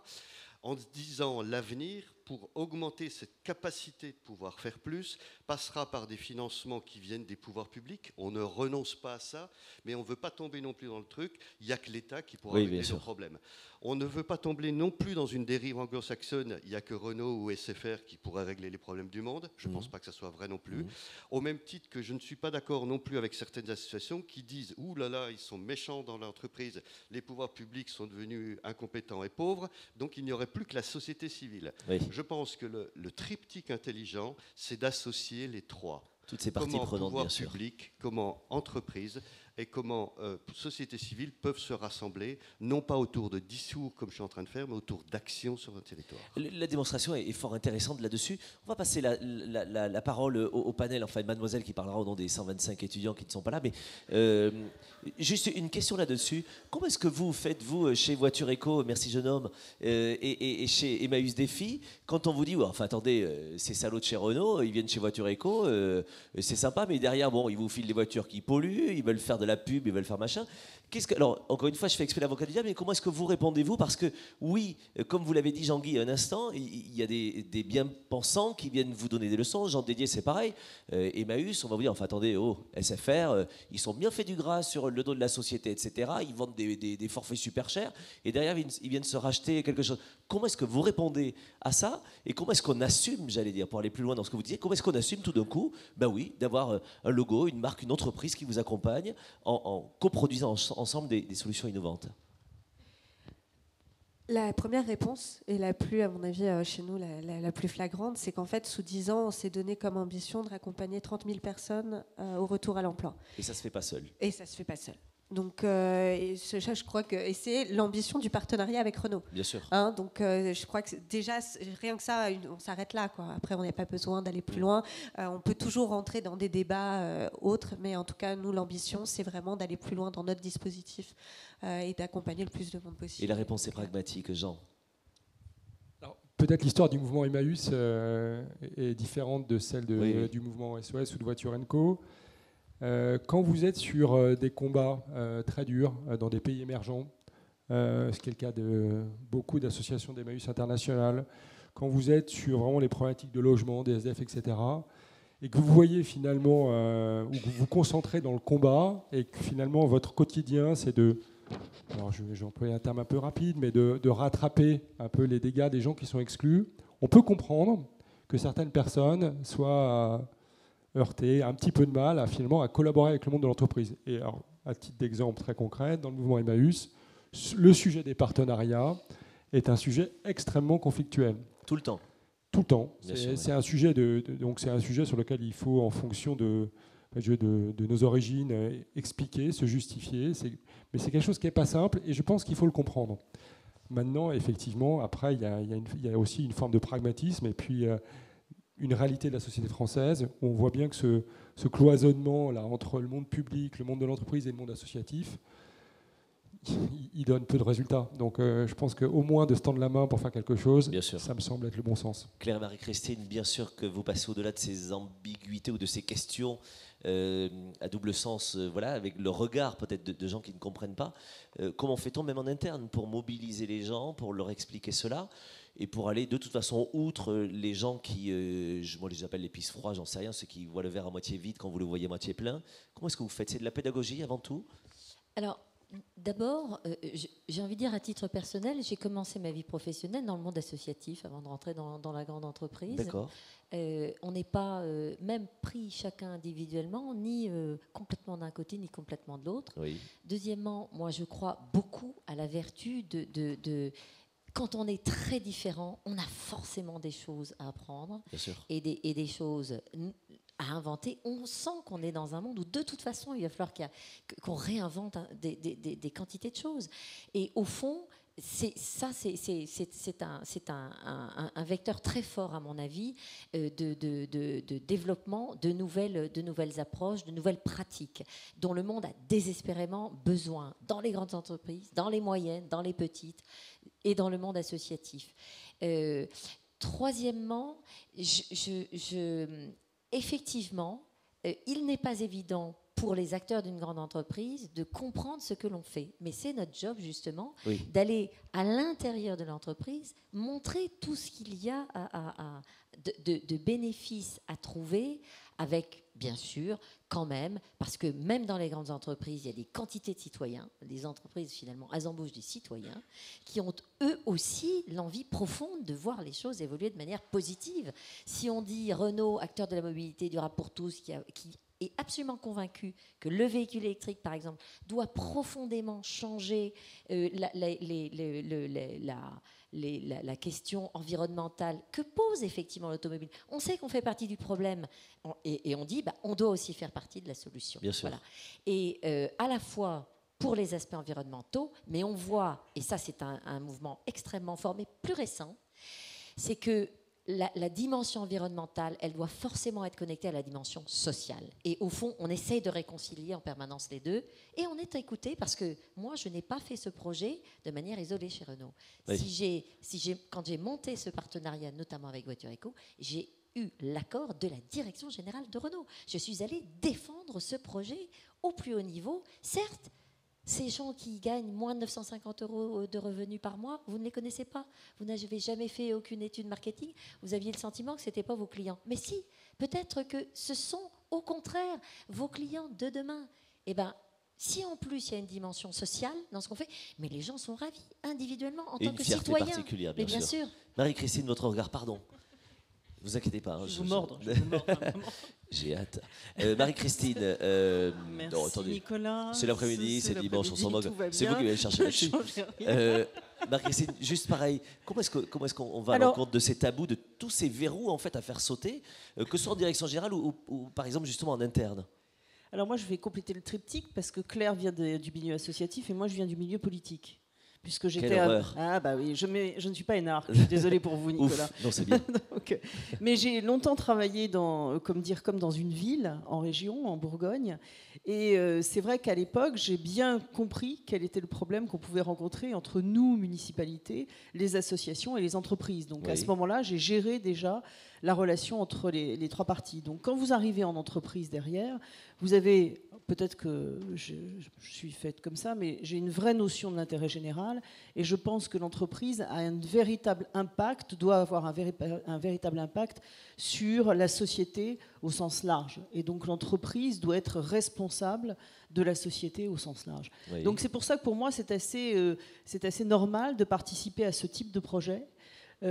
en se disant l'avenir, pour augmenter cette capacité de pouvoir faire plus, passera par des financements qui viennent des pouvoirs publics. On ne renonce pas à ça, mais on ne veut pas tomber non plus dans le truc. Il n'y a que l'État qui pourra régler le problème. On ne veut pas tomber non plus dans une dérive anglo-saxonne. Il n'y a que Renault ou SFR qui pourraient régler les problèmes du monde. Je ne pense pas que ça soit vrai non plus. Au même titre que je ne suis pas d'accord non plus avec certaines associations qui disent « Ouh là là, ils sont méchants dans l'entreprise, les pouvoirs publics sont devenus incompétents et pauvres, donc il n'y aurait plus que la société civile. » Je pense que le triptyque intelligent, c'est d'associer les trois. Toutes ces parties prenantes, bien sûr. Comment pouvoir public, comment entreprise et comment société civile peuvent se rassembler, non pas autour de discours comme je suis en train de faire, mais autour d'actions sur un territoire. La démonstration est fort intéressante là-dessus. On va passer la parole au panel, enfin mademoiselle qui parlera au nom des 125 étudiants qui ne sont pas là, mais juste une question là-dessus. Comment est-ce que vous faites, vous, chez Voiture Éco, merci jeune homme, et chez Emmaüs Défi, quand on vous dit, enfin attendez, ces salauds de chez Renault, ils viennent chez Voiture Éco, c'est sympa, mais derrière, bon, ils vous filent des voitures qui polluent, ils veulent faire de la pub, ils veulent faire machin. Alors, encore une fois, je fais exprès l'avocat du diable, mais comment est-ce que vous répondez-vous? Parce que, oui, comme vous l'avez dit, Jean-Guy, un instant, il y a des bien-pensants qui viennent vous donner des leçons. Jean Dédier, c'est pareil. Emmaüs, on va vous dire, enfin, attendez, SFR, ils sont bien fait du gras sur le dos de la société, etc. Ils vendent des forfaits super chers, et derrière, ils viennent se racheter quelque chose. Comment est-ce que vous répondez à ça? Et comment est-ce qu'on assume, j'allais dire, pour aller plus loin dans ce que vous disiez, comment est-ce qu'on assume tout d'un coup, ben oui, d'avoir un logo, une marque, une entreprise qui vous accompagne en coproduisant ensemble des solutions innovantes? La première réponse, et la plus, à mon avis, chez nous, la plus flagrante, c'est qu'en fait, sous 10 ans, on s'est donné comme ambition de raccompagner 30 000 personnes au retour à l'emploi. Et ça ne se fait pas seul. Et ça ne se fait pas seul. Donc, je crois que c'est l'ambition du partenariat avec Renault. Bien sûr. Donc, je crois que déjà, rien que ça, on s'arrête là, quoi. Après, on n'a pas besoin d'aller plus loin. On peut toujours rentrer dans des débats autres, mais en tout cas, nous, l'ambition, c'est vraiment d'aller plus loin dans notre dispositif et d'accompagner le plus de monde possible. Et la réponse est pragmatique, Jean? Peut-être l'histoire du mouvement Emmaüs est différente de celle du mouvement SOS ou de Voiture & Co. Quand vous êtes sur des combats très durs dans des pays émergents, ce qui est le cas de beaucoup d'associations d'Emmaüs internationales, quand vous êtes sur vraiment les problématiques de logement, des SDF, etc., et que vous voyez finalement, ou que vous vous concentrez dans le combat, et que finalement votre quotidien, c'est alors je vais employer un terme un peu rapide, mais de rattraper un peu les dégâts des gens qui sont exclus, on peut comprendre que certaines personnes soient heurté, un petit peu de mal finalement à collaborer avec le monde de l'entreprise. Et alors, à titre d'exemple très concret, dans le mouvement Emmaüs, le sujet des partenariats est un sujet extrêmement conflictuel. Tout le temps. Tout le temps. C'est un sujet donc c'est un sujet sur lequel il faut, en fonction de nos origines, expliquer, se justifier. Mais c'est quelque chose qui n'est pas simple, et je pense qu'il faut le comprendre. Maintenant, effectivement, après, il y a aussi une forme de pragmatisme, et puis une réalité de la société française, où on voit bien que ce cloisonnement là, entre le monde public, le monde de l'entreprise et le monde associatif, il donne peu de résultats. Donc je pense qu'au moins de se tendre la main pour faire quelque chose, ça me semble être le bon sens. Claire et Marie-Christine, bien sûr que vous passez au-delà de ces ambiguïtés ou de ces questions à double sens, voilà, avec le regard peut-être de gens qui ne comprennent pas. Comment fait-on même en interne pour mobiliser les gens, pour leur expliquer cela, et pour aller de toute façon outre les gens qui, moi je les appelle les pisse froids, j'en sais rien, ceux qui voient le verre à moitié vide quand vous le voyez à moitié plein. Comment est-ce que vous faites? C'est de la pédagogie avant tout? Alors, d'abord, j'ai envie de dire à titre personnel, j'ai commencé ma vie professionnelle dans le monde associatif avant de rentrer dans la grande entreprise. D'accord. On n'est pas même pris chacun individuellement, ni complètement d'un côté, ni complètement de l'autre. Oui. Deuxièmement, moi je crois beaucoup à la vertu de quand on est très différent, on a forcément des choses à apprendre. Bien sûr. Et des choses à inventer. On sent qu'on est dans un monde où de toute façon il va falloir qu'on réinvente des quantités de choses. Et au fond, c'est un vecteur très fort à mon avis de développement de nouvelles approches, de nouvelles pratiques dont le monde a désespérément besoin dans les grandes entreprises, dans les moyennes, dans les petites et dans le monde associatif. Troisièmement, effectivement, il n'est pas évident pour les acteurs d'une grande entreprise de comprendre ce que l'on fait. Mais c'est notre job, justement, d'aller à l'intérieur de l'entreprise, montrer tout ce qu'il y a de bénéfices à trouver, avec, bien sûr, quand même, parce que même dans les grandes entreprises, il y a des quantités de citoyens. Les entreprises, finalement, elles embauchent des citoyens qui ont, eux aussi, l'envie profonde de voir les choses évoluer de manière positive. Si on dit Renault, acteur de la mobilité durable pour tous, qui est absolument convaincu que le véhicule électrique, par exemple, doit profondément changer la question environnementale que pose effectivement l'automobile. On sait qu'on fait partie du problème et on dit on doit aussi faire partie de la solution. Bien sûr. Voilà. Et à la fois pour les aspects environnementaux, mais on voit, et ça c'est un mouvement extrêmement fort, mais plus récent, c'est que la dimension environnementale, elle doit forcément être connectée à la dimension sociale. Et au fond, on essaye de réconcilier en permanence les deux. Et on est écouté parce que moi, je n'ai pas fait ce projet de manière isolée chez Renault. Oui. Quand j'ai monté ce partenariat, notamment avec Voiture & Co, j'ai eu l'accord de la direction générale de Renault. Je suis allée défendre ce projet au plus haut niveau. Certes, ces gens qui gagnent moins de 950 € de revenus par mois, vous ne les connaissez pas. Vous n'avez jamais fait aucune étude marketing. Vous aviez le sentiment que ce n'étaient pas vos clients. Mais si, peut-être que ce sont au contraire vos clients de demain. Eh bien, si en plus il y a une dimension sociale dans ce qu'on fait, mais les gens sont ravis individuellement en tant que citoyens. Particulière, bien mais bien sûr. Marie-Christine, votre regard, pardon. Ne vous inquiétez pas. Hein, je vous mordre. J'ai hâte. Marie-Christine. Merci attendez. Nicolas. C'est l'après-midi, c'est dimanche, on s'en moque. C'est vous qui allez chercher Marie-Christine, juste pareil, comment est-ce qu'on va à l'encontre de ces tabous, de tous ces verrous en fait à faire sauter, que ce soit en direction générale ou par exemple justement en interne? Alors moi je vais compléter le triptyque parce que Claire vient du milieu associatif et moi je viens du milieu politique. Puisque j'étais Ah bah oui, je ne suis pas énarque. Je suis désolée pour vous, Nicolas. Ouf, non, c'est bien. Donc, mais j'ai longtemps travaillé comme dans une ville, en région, en Bourgogne. Et c'est vrai qu'à l'époque, j'ai bien compris quel était le problème qu'on pouvait rencontrer entre nous, municipalités, les associations et les entreprises. Donc à ce moment-là, j'ai géré déjà la relation entre les trois parties. Donc quand vous arrivez en entreprise derrière, vous avez, peut-être que je suis faite comme ça, mais j'ai une vraie notion de l'intérêt général et je pense que l'entreprise a un véritable impact, doit avoir un véritable impact sur la société au sens large. Et donc l'entreprise doit être responsable de la société au sens large. Oui. Donc c'est pour ça que pour moi c'est assez normal de participer à ce type de projet.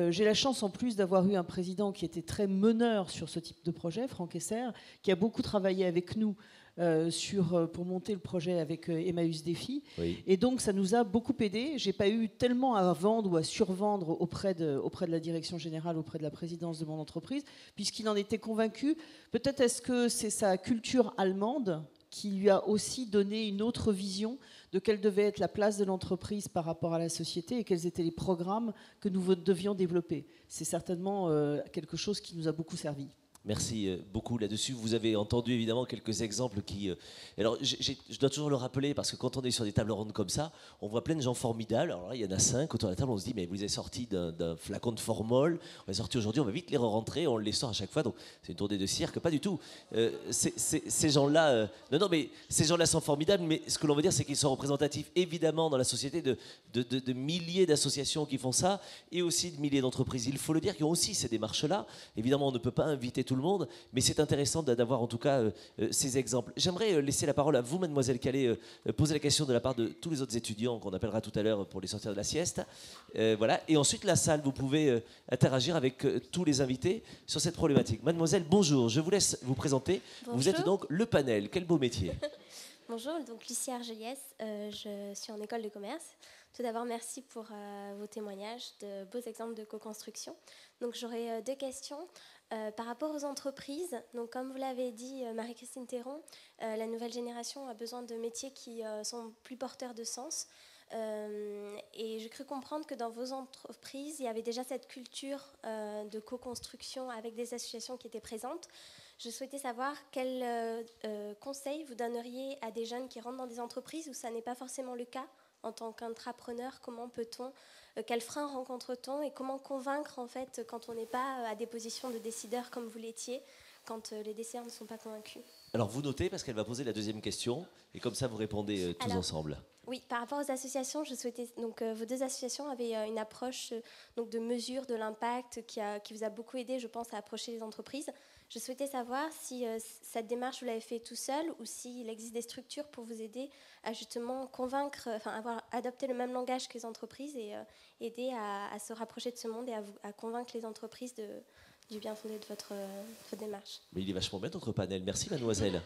J'ai la chance en plus d'avoir eu un président qui était très meneur sur ce type de projet, Franck Esser, qui a beaucoup travaillé avec nous pour monter le projet avec Emmaüs Défi. Oui. Et donc ça nous a beaucoup aidé. J'ai pas eu tellement à vendre ou à survendre auprès de la direction générale, auprès de la présidence de mon entreprise, puisqu'il en était convaincu. Peut-être est-ce que c'est sa culture allemande qui lui a aussi donné une autre vision de quelle devait être la place de l'entreprise par rapport à la société et quels étaient les programmes que nous devions développer. C'est certainement quelque chose qui nous a beaucoup servi. Merci beaucoup là-dessus. Vous avez entendu évidemment quelques exemples qui... Alors je dois toujours le rappeler parce que quand on est sur des tables rondes comme ça, on voit plein de gens formidables. Alors là, il y en a 5 autour de la table, on se dit mais vous êtes sortis d'un flacon de formol, on est sortis aujourd'hui, on va vite les re-rentrer, on les sort à chaque fois, donc c'est une tournée de cirque, pas du tout. Ces gens-là... non, mais ces gens-là sont formidables, mais ce que l'on veut dire, c'est qu'ils sont représentatifs évidemment dans la société de milliers d'associations qui font ça et aussi de milliers d'entreprises. Il faut le dire, qui ont aussi ces démarches-là. Évidemment, on ne peut pas inviter tout le monde, mais c'est intéressant d'avoir en tout cas ces exemples. J'aimerais laisser la parole à vous, mademoiselle Calais, poser la question de la part de tous les autres étudiants qu'on appellera tout à l'heure pour les sortir de la sieste. Voilà. Et ensuite, la salle, vous pouvez interagir avec tous les invités sur cette problématique. Mademoiselle, bonjour, je vous laisse vous présenter. Bonjour. Vous êtes donc le panel. Quel beau métier. Bonjour, donc Lucie Argeliès, je suis en école de commerce. Tout d'abord, merci pour vos témoignages, de beaux exemples de co-construction. Donc j'aurais 2 questions. Par rapport aux entreprises, donc comme vous l'avez dit, Marie-Christine Théron, la nouvelle génération a besoin de métiers qui sont plus porteurs de sens. Et j'ai cru comprendre que dans vos entreprises, il y avait déjà cette culture de co-construction avec des associations qui étaient présentes. Je souhaitais savoir quel conseil vous donneriez à des jeunes qui rentrent dans des entreprises où ça n'est pas forcément le cas. En tant qu'intrapreneur, comment peut-on, quels freins rencontre-t-on et comment convaincre en fait quand on n'est pas à des positions de décideurs comme vous l'étiez, quand les décideurs ne sont pas convaincus. Alors vous notez parce qu'elle va poser la deuxième question et comme ça vous répondez tous ensemble. Oui, par rapport aux associations, je souhaitais donc vos 2 associations avaient une approche donc de mesure de l'impact qui vous a beaucoup aidé, je pense, à approcher les entreprises. Je souhaitais savoir si cette démarche vous l'avez fait tout seul ou s'il existe des structures pour vous aider à justement convaincre, avoir adopté le même langage que les entreprises et aider à se rapprocher de ce monde et à convaincre les entreprises du bien fondé de votre démarche. Mais il est vachement bien notre panel. Merci mademoiselle.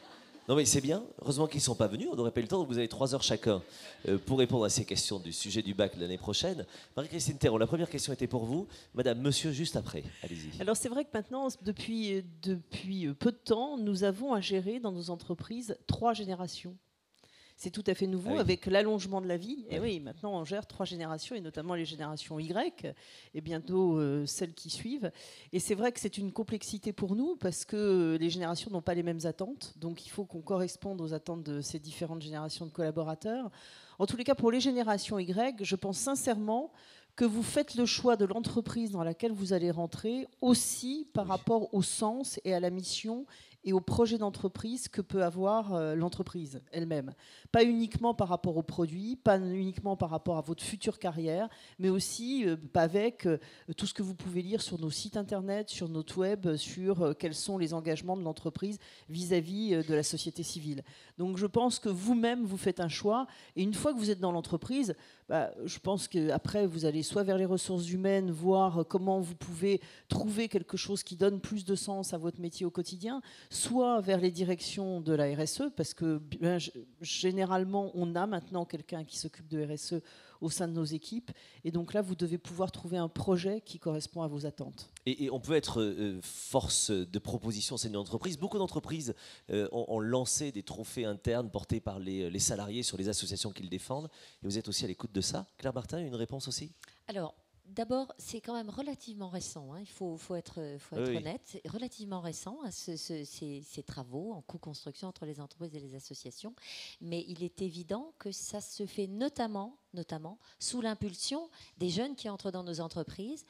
Non mais c'est bien, heureusement qu'ils ne sont pas venus, on n'aurait pas eu le temps, donc vous avez 3 heures chacun pour répondre à ces questions du sujet du bac l'année prochaine. Marie-Christine Théron, la première question était pour vous, madame, monsieur, juste après, allez-y. Alors c'est vrai que maintenant, depuis peu de temps, nous avons à gérer dans nos entreprises 3 générations. C'est tout à fait nouveau avec l'allongement de la vie. Et oui, maintenant on gère 3 générations et notamment les générations Y et bientôt celles qui suivent. Et c'est vrai que c'est une complexité pour nous parce que les générations n'ont pas les mêmes attentes. Donc il faut qu'on corresponde aux attentes de ces différentes générations de collaborateurs. En tous les cas, pour les générations Y, je pense sincèrement que vous faites le choix de l'entreprise dans laquelle vous allez rentrer aussi par rapport au sens et à la mission et au projet d'entreprise que peut avoir l'entreprise elle-même. Pas uniquement par rapport aux produits, pas uniquement par rapport à votre future carrière, mais aussi avec tout ce que vous pouvez lire sur nos sites internet, sur notre web, sur quels sont les engagements de l'entreprise vis-à-vis de la société civile. Donc je pense que vous-même, vous faites un choix, et une fois que vous êtes dans l'entreprise, je pense qu'après, vous allez soit vers les ressources humaines, voir comment vous pouvez trouver quelque chose qui donne plus de sens à votre métier au quotidien, soit vers les directions de la RSE, parce que généralement, on a maintenant quelqu'un qui s'occupe de RSE au sein de nos équipes, et donc là, vous devez pouvoir trouver un projet qui correspond à vos attentes. Et on peut être force de proposition au sein d'une entreprise. Beaucoup d'entreprises ont lancé des trophées internes portés par les salariés sur les associations qu'ils défendent, et vous êtes aussi à l'écoute de ça. Claire Martin, une réponse aussi? Alors, d'abord, c'est quand même relativement récent, il faut être honnête, c'est relativement récent, ces travaux en co-construction entre les entreprises et les associations, mais il est évident que ça se fait notamment sous l'impulsion des jeunes qui entrent dans nos entreprises,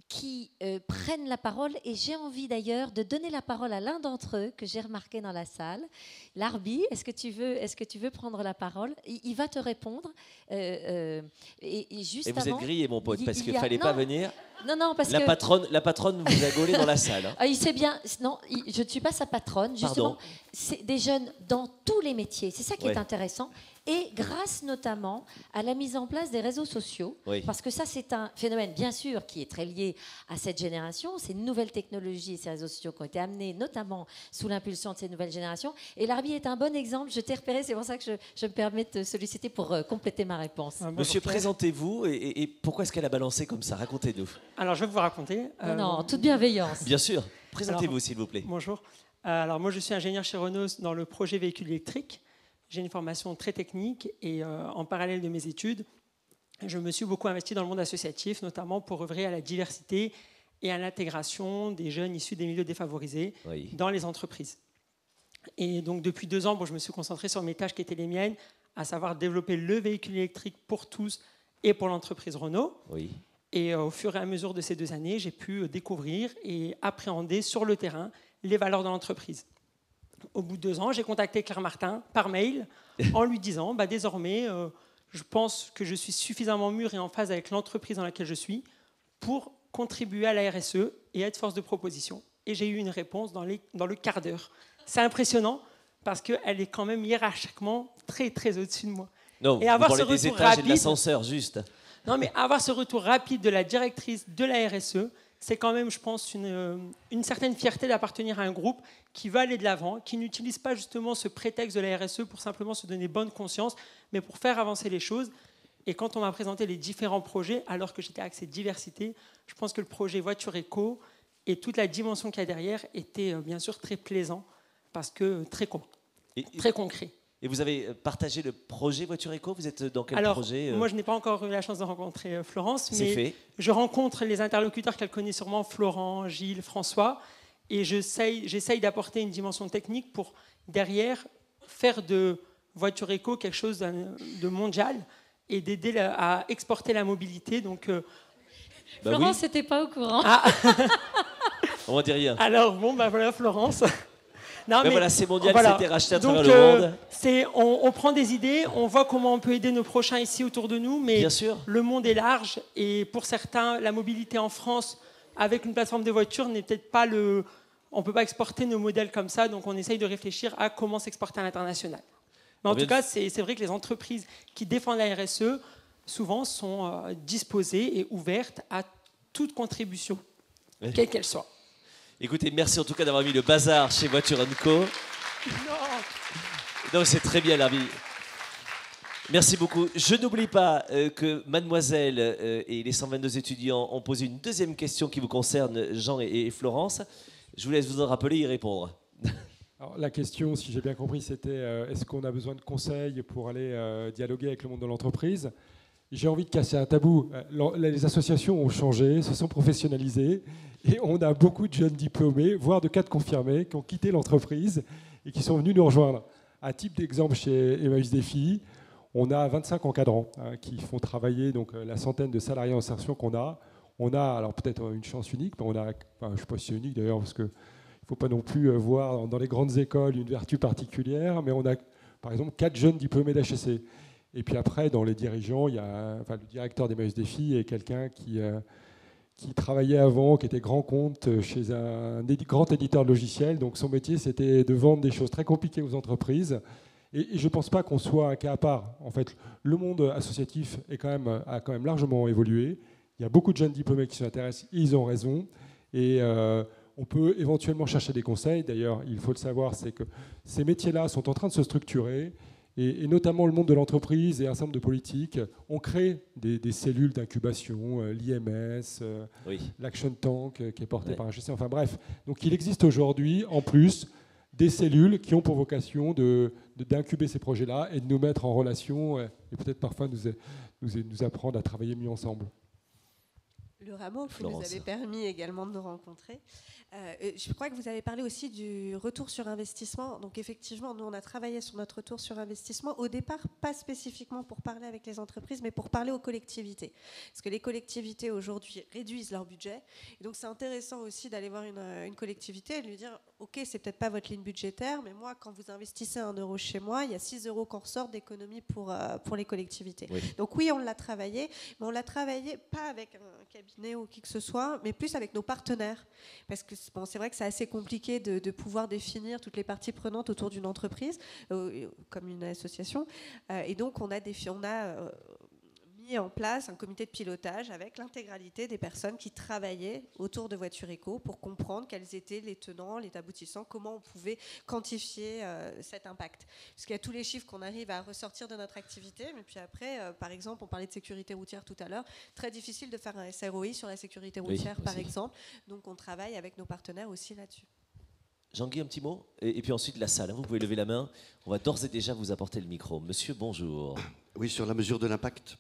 qui prennent la parole, et j'ai envie d'ailleurs de donner la parole à l'un d'entre eux que j'ai remarqué dans la salle. Larbi, est-ce que tu veux prendre la parole? Il va te répondre. Et juste vous avant, êtes grillé, mon pote, parce qu'il ne fallait pas venir. Non, parce la patronne vous a gaulé dans la salle. Hein. Il sait bien. Non, je ne suis pas sa patronne. Justement, c'est des jeunes dans tous les métiers. C'est ça qui est intéressant. Et grâce notamment à la mise en place des réseaux sociaux, parce que ça c'est un phénomène bien sûr qui est très lié à cette génération, ces nouvelles technologies et ces réseaux sociaux qui ont été amenés notamment sous l'impulsion de ces nouvelles générations. Et Larbi est un bon exemple, je t'ai repéré, c'est pour ça que je me permets de te solliciter pour compléter ma réponse. Monsieur, présentez-vous et pourquoi est-ce qu'elle a balancé comme ça? Racontez-nous. Alors je vais vous raconter. Non, toute bienveillance. Bien sûr, présentez-vous s'il vous plaît. Bonjour, alors moi je suis ingénieur chez Renault dans le projet véhicule électrique. J'ai une formation très technique et en parallèle de mes études, je me suis beaucoup investi dans le monde associatif, notamment pour œuvrer à la diversité et à l'intégration des jeunes issus des milieux défavorisés dans les entreprises. Et donc depuis 2 ans, je me suis concentré sur mes tâches qui étaient les miennes, à savoir développer le véhicule électrique pour tous et pour l'entreprise Renault. Et au fur et à mesure de ces 2 années, j'ai pu découvrir et appréhender sur le terrain les valeurs de l'entreprise. Au bout de 2 ans, j'ai contacté Claire Martin par mail en lui disant désormais, je pense que je suis suffisamment mûr et en phase avec l'entreprise dans laquelle je suis pour contribuer à la RSE et être force de proposition. Et j'ai eu une réponse dans le quart d'heure. C'est impressionnant parce qu'elle est quand même hiérarchiquement très, très au-dessus de moi. Non, et avoir vous parlez des étages et de l'ascenseur, juste. Non, mais avoir ce retour rapide de la directrice de la RSE, c'est quand même, je pense, une certaine fierté d'appartenir à un groupe qui va aller de l'avant, qui n'utilise pas justement ce prétexte de la RSE pour simplement se donner bonne conscience, mais pour faire avancer les choses. Et quand on m'a présenté les différents projets, alors que j'étais axé diversité, je pense que le projet Voiture Éco et toute la dimension qu'il y a derrière était bien sûr très plaisant, parce que très concret. Et vous avez partagé le projet Voiture Éco? Vous êtes dans quel projet? Moi, je n'ai pas encore eu la chance de rencontrer Florence, mais je rencontre les interlocuteurs qu'elle connaît sûrement, Florent, Gilles, François, et j'essaye d'apporter une dimension technique pour, derrière, faire de Voiture Éco quelque chose de mondial et d'aider à exporter la mobilité. Donc, Florence n'était pas au courant. On ne dit rien. Alors, voilà, Florence. Non, mais voilà, c'est mondial, c'était racheté à travers le monde. On prend des idées, on voit comment on peut aider nos prochains ici autour de nous, mais le monde est large et pour certains, la mobilité en France avec une plateforme de voitures n'est peut-être pas on ne peut pas exporter nos modèles comme ça, donc on essaye de réfléchir à comment s'exporter à l'international. Mais en tout cas, c'est vrai que les entreprises qui défendent la RSE, souvent, sont disposées et ouvertes à toute contribution, quelle qu'elle soit. Écoutez, merci en tout cas d'avoir mis le bazar chez Voiture & Co. Non, c'est très bien, Larbi. Merci beaucoup. Je n'oublie pas que mademoiselle et les 122 étudiants ont posé une deuxième question qui vous concerne, Jean et Florence. Je vous laisse vous en rappeler et y répondre. Alors, la question, si j'ai bien compris, c'était est-ce qu'on a besoin de conseils pour aller dialoguer avec le monde de l'entreprise? J'ai envie de casser un tabou. Les associations ont changé, se sont professionnalisées et on a beaucoup de jeunes diplômés, voire de cadres confirmés, qui ont quitté l'entreprise et qui sont venus nous rejoindre. À titre d'exemple, chez Emmaüs Défi, On a 25 encadrants qui font travailler donc, la centaine de salariés en insertion qu'on a. On a, alors peut-être une chance unique, mais on a, je ne sais pas si c'est unique d'ailleurs, parce qu'il ne faut pas non plus voir dans les grandes écoles une vertu particulière, mais on a par exemple 4 jeunes diplômés d'HEC. Et puis après, dans les dirigeants, il y a le directeur d'Emmaüs Défi et quelqu'un qui travaillait avant, qui était grand compte chez un grand éditeur de logiciels. Donc son métier, c'était de vendre des choses très compliquées aux entreprises. Et je ne pense pas qu'on soit un cas à part. En fait, le monde associatif a quand même largement évolué. Il y a beaucoup de jeunes diplômés qui s'y intéressent, ils ont raison. Et on peut éventuellement chercher des conseils. D'ailleurs, il faut le savoir, c'est que ces métiers-là sont en train de se structurer. Et notamment le monde de l'entreprise et un certain nombre de politiques ont créé des cellules d'incubation, l'IMS, l'Action Tank qui est porté par HEC. Enfin bref, donc il existe aujourd'hui en plus des cellules qui ont pour vocation d'incuber ces projets-là et de nous mettre en relation et peut-être parfois nous apprendre à travailler mieux ensemble. Le rameau, vous nous avez permis également de nous rencontrer. Je crois que vous avez parlé aussi du retour sur investissement. Donc effectivement, nous, on a travaillé sur notre retour sur investissement. Au départ, pas spécifiquement pour parler avec les entreprises, mais pour parler aux collectivités. Parce que les collectivités, aujourd'hui, réduisent leur budget. Et donc, c'est intéressant aussi d'aller voir une collectivité et de lui dire, OK, c'est peut-être pas votre ligne budgétaire, mais moi, quand vous investissez 1 euro chez moi, il y a 6 euros qu'on ressort d'économie pour les collectivités. Oui. Donc oui, on l'a travaillé, mais on l'a travaillé pas avec un cabinet ou qui que ce soit, mais plus avec nos partenaires. Parce que bon, c'est vrai que c'est assez compliqué de pouvoir définir toutes les parties prenantes autour d'une entreprise, comme une association. Et donc, on a mis en place un comité de pilotage avec l'intégralité des personnes qui travaillaient autour de Voiture Éco pour comprendre quels étaient les tenants, les aboutissants, comment on pouvait quantifier cet impact. Parce qu'il y a tous les chiffres qu'on arrive à ressortir de notre activité, mais puis après, par exemple, on parlait de sécurité routière tout à l'heure, très difficile de faire un SROI sur la sécurité routière, par exemple. Donc on travaille avec nos partenaires aussi là-dessus. Jean-Guy, un petit mot et puis ensuite la salle. Vous pouvez lever la main. On va d'ores et déjà vous apporter le micro. Monsieur, bonjour. Oui, sur la mesure de l'impact.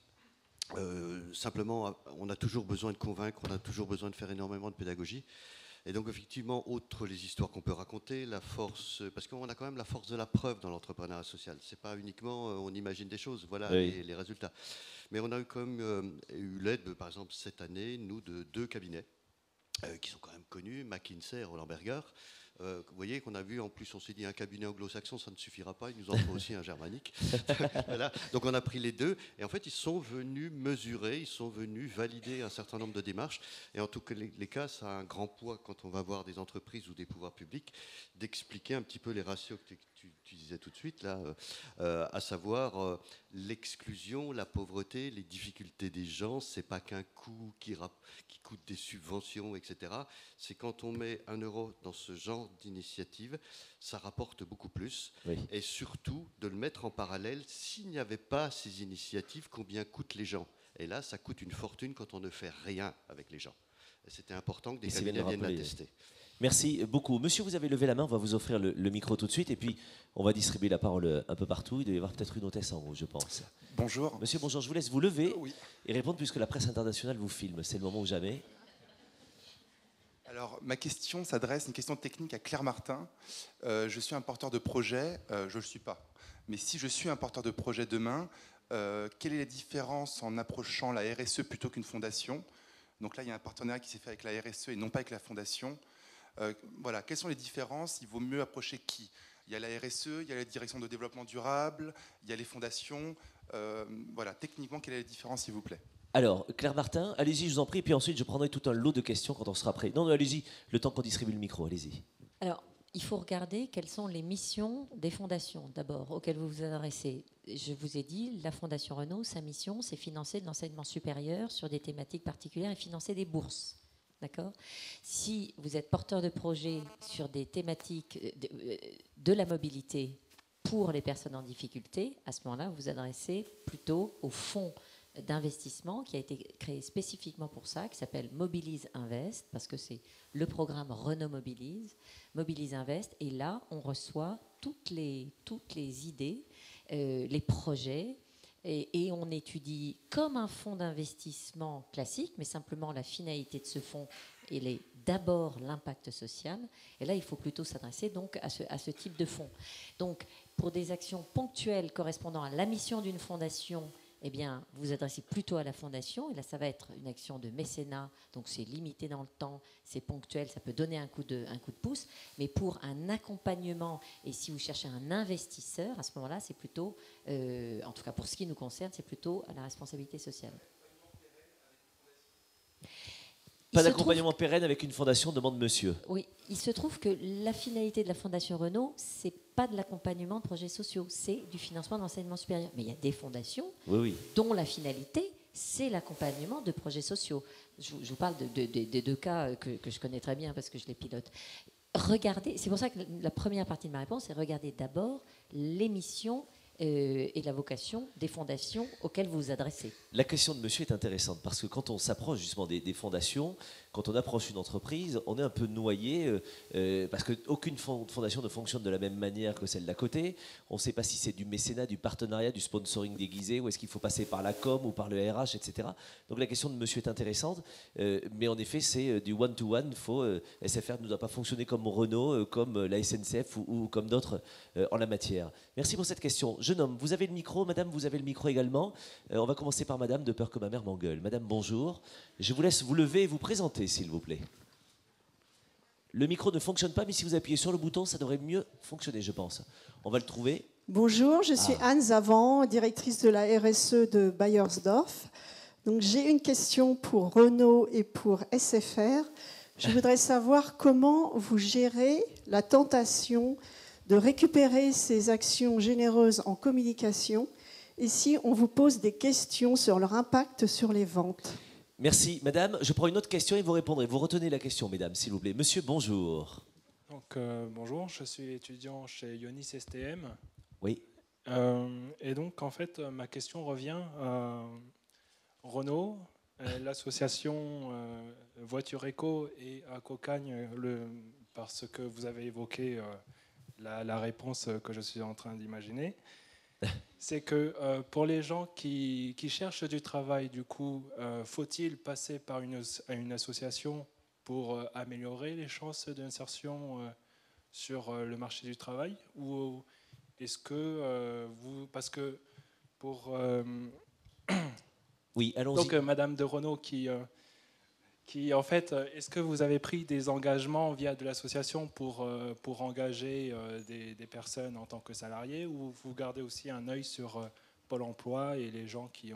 Simplement, on a toujours besoin de convaincre, on a toujours besoin de faire énormément de pédagogie. Et donc, effectivement, outre les histoires qu'on peut raconter, la force, parce qu'on a quand même la force de la preuve dans l'entrepreneuriat social. C'est pas uniquement on imagine des choses, voilà les résultats. Mais on a eu quand même eu l'aide, par exemple, cette année, nous, de 2 cabinets qui sont quand même connus, McKinsey et Roland Berger. Vous voyez qu'on a vu, en plus, on s'est dit un cabinet anglo-saxon, ça ne suffira pas, il nous en faut aussi un germanique. Voilà. Donc on a pris les 2, et en fait, ils sont venus mesurer, ils sont venus valider un certain nombre de démarches. Et en tous les cas, ça a un grand poids quand on va voir des entreprises ou des pouvoirs publics, d'expliquer un petit peu les ratios que tu disais tout de suite, là, à savoir l'exclusion, la pauvreté, les difficultés des gens. C'est pas qu'un coût qui coûte des subventions, etc. C'est quand on met 1 euro dans ce genre d'initiative, ça rapporte beaucoup plus. Oui. Et surtout, de le mettre en parallèle, s'il n'y avait pas ces initiatives, combien coûtent les gens? Et là, ça coûte une fortune quand on ne fait rien avec les gens. Et c'était important que des cabinets viennent l'attester. Merci beaucoup. Monsieur, vous avez levé la main, on va vous offrir le micro tout de suite et puis on va distribuer la parole un peu partout. Il doit y avoir peut-être une hôtesse en haut, je pense. Bonjour. Monsieur, bonjour, je vous laisse vous lever et répondre puisque la presse internationale vous filme. C'est le moment ou jamais. Alors, ma question s'adresse, une question technique à Claire Martin. Je suis un porteur de projet, je ne le suis pas. Mais si je suis un porteur de projet demain, quelle est la différence en approchant la RSE plutôt qu'une fondation? Donc là, il y a un partenariat qui s'est fait avec la RSE et non pas avec la fondation. Voilà, quelles sont les différences? Il vaut mieux approcher qui? Il y a la RSE, il y a la direction de développement durable, il y a les fondations. Voilà, techniquement, quelle est la différence, s'il vous plaît? Alors, Claire Martin, allez-y, je vous en prie, puis ensuite je prendrai tout un lot de questions quand on sera prêt. Non, allez-y, le temps qu'on distribue le micro, allez-y. Alors, il faut regarder quelles sont les missions des fondations, d'abord, auxquelles vous vous adressez. Je vous ai dit, la Fondation Renault, sa mission, c'est financer de l'enseignement supérieur sur des thématiques particulières et financer des bourses. D'accord ? Si vous êtes porteur de projet sur des thématiques de la mobilité pour les personnes en difficulté, à ce moment-là, vous vous adressez plutôt au fonds d'investissement qui a été créé spécifiquement pour ça, qui s'appelle Mobilise Invest, parce que c'est le programme Renault Mobilise Invest, et là, on reçoit toutes les idées, les projets, et on étudie comme un fonds d'investissement classique, mais simplement la finalité de ce fonds il est d'abord l'impact social. Et là, il faut plutôt s'adresser donc à ce type de fonds. Donc, pour des actions ponctuelles correspondant à la mission d'une fondation, eh bien, vous vous adressez plutôt à la fondation. Et là, ça va être une action de mécénat. Donc, c'est limité dans le temps, c'est ponctuel, ça peut donner un coup de pouce. Mais pour un accompagnement, et si vous cherchez un investisseur, à ce moment-là, c'est plutôt, en tout cas pour ce qui nous concerne, c'est plutôt à la responsabilité sociale. Pas d'accompagnement pérenne avec une fondation, demande monsieur. Oui, il se trouve que la finalité de la Fondation Renault, c'est pas de l'accompagnement de projets sociaux, c'est du financement d'enseignement supérieur. Mais il y a des fondations dont la finalité, c'est l'accompagnement de projets sociaux. Je vous parle des deux cas que je connais très bien parce que je les pilote. Regardez, c'est pour ça que la première partie de ma réponse, c'est regarder d'abord les missions et la vocation des fondations auxquelles vous vous adressez. La question de monsieur est intéressante parce que quand on s'approche justement des fondations, quand on approche une entreprise, on est un peu noyé parce qu'aucune fondation ne fonctionne de la même manière que celle d'à côté. On ne sait pas si c'est du mécénat, du partenariat, du sponsoring déguisé, ou est-ce qu'il faut passer par la com ou par le RH, etc. Donc la question de monsieur est intéressante, mais en effet c'est du one-to-one. SFR ne doit pas fonctionner comme Renault, comme la SNCF ou comme d'autres en la matière. Merci pour cette question. Jeune homme, vous avez le micro, madame, vous avez le micro également. On va commencer par madame, de peur que ma mère m'engueule. Madame, bonjour. Je vous laisse vous lever et vous présenter, s'il vous plaît. Le micro ne fonctionne pas, mais si vous appuyez sur le bouton, ça devrait mieux fonctionner, je pense. On va le trouver. Bonjour, je suis Anne Zavant, directrice de la RSE de Bayersdorf. Donc, j'ai une question pour Renault et pour SFR. Je voudrais savoir comment vous gérez la tentation de récupérer ces actions généreuses en communication et si on vous pose des questions sur leur impact sur les ventes. Merci, madame. Je prends une autre question et vous répondrez. Vous retenez la question, mesdames, s'il vous plaît. Monsieur, bonjour. Donc, bonjour, je suis étudiant chez Ionis STM. Oui. Et donc, en fait, ma question revient à Renault, l'association Voiture Éco et à Cocagne, parce que vous avez évoqué la réponse que je suis en train d'imaginer. C'est que pour les gens qui cherchent du travail, du coup, faut-il passer par une association pour améliorer les chances d'insertion sur le marché du travail, ou est-ce que vous... Parce que pour... Oui, allons-y. Donc, Madame de Renault qui, en fait, est-ce que vous avez pris des engagements via de l'association pour engager des personnes en tant que salariés, ou vous gardez aussi un œil sur Pôle emploi et les gens qui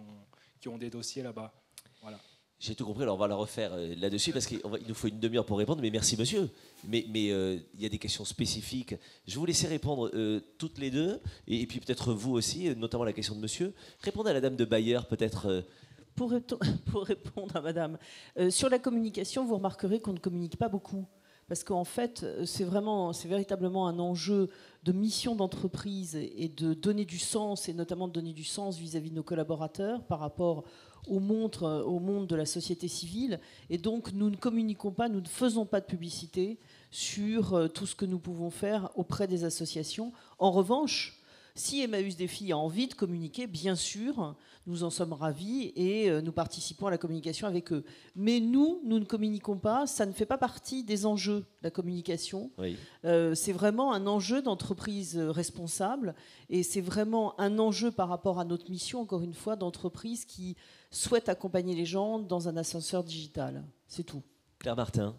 ont des dossiers là-bas? Voilà. J'ai tout compris, alors on va la refaire là-dessus parce qu'il nous faut une demi-heure pour répondre, mais merci monsieur. Mais il y a des questions spécifiques. Je vais vous laisser répondre toutes les deux, et puis peut-être vous aussi, notamment la question de monsieur. Répondez à la dame de Bayer, peut-être... Pour répondre à madame, sur la communication, vous remarquerez qu'on ne communique pas beaucoup. Parce qu'en fait, c'est véritablement un enjeu de mission d'entreprise et de donner du sens, et notamment de donner du sens vis-à-vis de nos collaborateurs par rapport au monde de la société civile. Et donc, nous ne communiquons pas, nous ne faisons pas de publicité sur tout ce que nous pouvons faire auprès des associations. En revanche, si Emmaüs des filles a envie de communiquer, bien sûr, nous en sommes ravis et nous participons à la communication avec eux. Mais nous ne communiquons pas, ça ne fait pas partie des enjeux de la communication. Oui. C'est vraiment un enjeu d'entreprise responsable et c'est vraiment un enjeu par rapport à notre mission, encore une fois, d'entreprise qui souhaite accompagner les gens dans un ascenseur digital. C'est tout. Claire Martin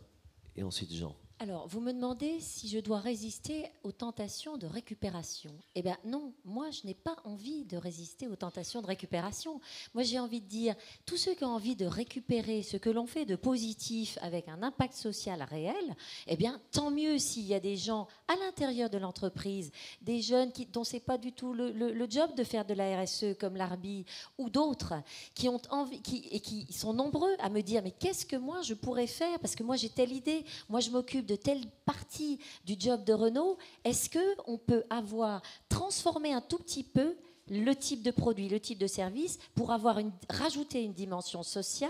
et ensuite Jean. Alors, vous me demandez si je dois résister aux tentations de récupération. Eh bien non, moi je n'ai pas envie de résister aux tentations de récupération. Moi j'ai envie de dire, tous ceux qui ont envie de récupérer ce que l'on fait de positif avec un impact social réel, eh bien tant mieux s'il y a des gens à l'intérieur de l'entreprise, des jeunes dont c'est pas du tout le job de faire de la RSE comme l'Arbi ou d'autres, qui ont envie, qui sont nombreux à me dire mais qu'est-ce que moi je pourrais faire parce que moi j'ai telle idée, moi je m'occupe de telle partie du job de Renault, est-ce qu'on peut transformer un tout petit peu le type de produit, le type de service pour rajouter une dimension sociale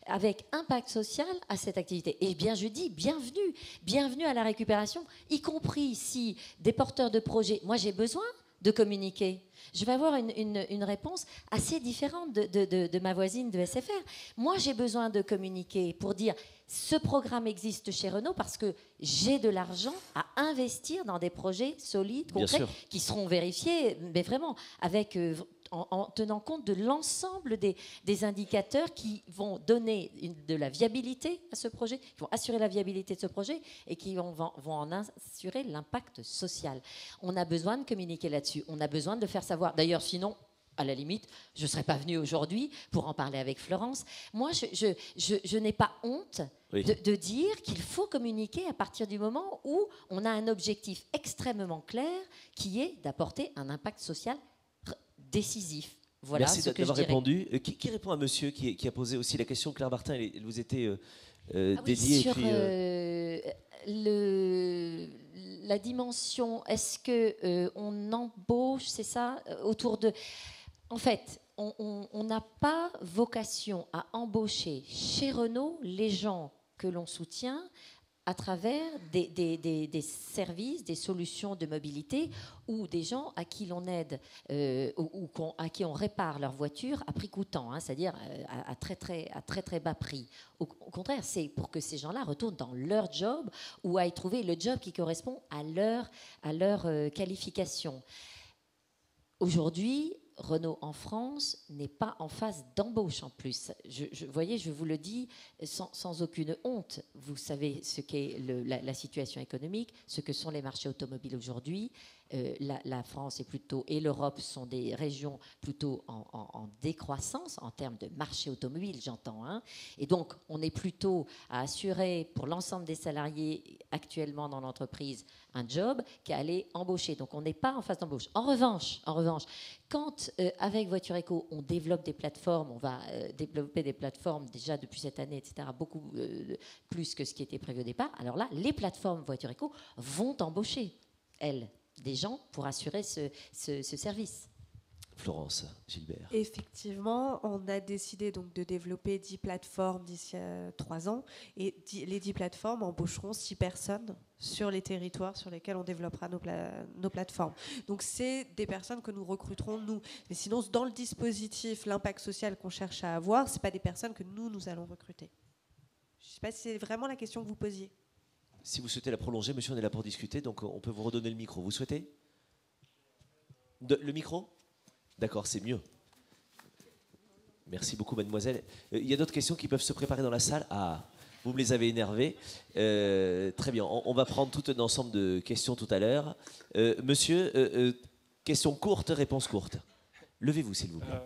avec impact social à cette activité. Et bien je dis bienvenue à la récupération, y compris si des porteurs de projets, moi j'ai besoin de communiquer? Je vais avoir une réponse assez différente de ma voisine de SFR. Moi, j'ai besoin de communiquer pour dire ce programme existe chez Renault parce que j'ai de l'argent à investir dans des projets solides, concrets, qui seront vérifiés, mais vraiment avec en tenant compte de l'ensemble des indicateurs qui vont donner de la viabilité à ce projet, qui vont assurer la viabilité de ce projet et qui vont en assurer l'impact social. On a besoin de communiquer là-dessus, on a besoin de le faire savoir. D'ailleurs, sinon, à la limite, je ne serais pas venue aujourd'hui pour en parler avec Florence. Moi, je n'ai pas honte de dire qu'il faut communiquer à partir du moment où on a un objectif extrêmement clair qui est d'apporter un impact social décisif. Voilà. Merci d'avoir répondu. Qui répond à monsieur qui a posé aussi la question? Claire Martin, elle vous était dédiée. Sur et puis, la dimension, est-ce qu'on embauche, c'est ça, autour de... En fait, on n'a pas vocation à embaucher chez Renault les gens que l'on soutient à travers des services, des solutions de mobilité ou des gens à qui l'on aide à qui on répare leur voiture à prix coûtant, hein, c'est-à-dire à très bas prix. Au contraire, c'est pour que ces gens-là retournent dans leur job ou aillent trouver le job qui correspond à leur qualification. Aujourd'hui, Renault en France n'est pas en phase d'embauche en plus. Voyez, je vous le dis sans aucune honte. Vous savez ce qu'est la situation économique, ce que sont les marchés automobiles aujourd'hui. La France et l'Europe sont des régions plutôt en décroissance en termes de marché automobile, j'entends. Hein. Et donc, on est plutôt à assurer pour l'ensemble des salariés actuellement dans l'entreprise un job qu'à aller embaucher. Donc, on n'est pas en phase d'embauche. En revanche, quand avec Voiture Éco, on développe des plateformes, on va développer des plateformes déjà depuis cette année, etc., beaucoup plus que ce qui était prévu au départ. Alors là, les plateformes Voiture Éco vont embaucher, elles, des gens pour assurer ce service. Florence Gilbert. Effectivement, on a décidé donc de développer 10 plateformes d'ici 3 ans et les 10 plateformes embaucheront 6 personnes sur les territoires sur lesquels on développera nos plateformes. Donc c'est des personnes que nous recruterons nous. Mais sinon, dans le dispositif, l'impact social qu'on cherche à avoir, ce n'est pas des personnes que nous allons recruter. Je ne sais pas si c'est vraiment la question que vous posiez. Si vous souhaitez la prolonger, monsieur, on est là pour discuter, donc on peut vous redonner le micro. Vous souhaitez le micro? D'accord, c'est mieux. Merci beaucoup, mademoiselle. Il y a d'autres questions qui peuvent se préparer dans la salle. Ah, vous me les avez énervées. Très bien, on va prendre tout un ensemble de questions tout à l'heure. Monsieur, question courte, réponse courte. Levez-vous, s'il vous plaît.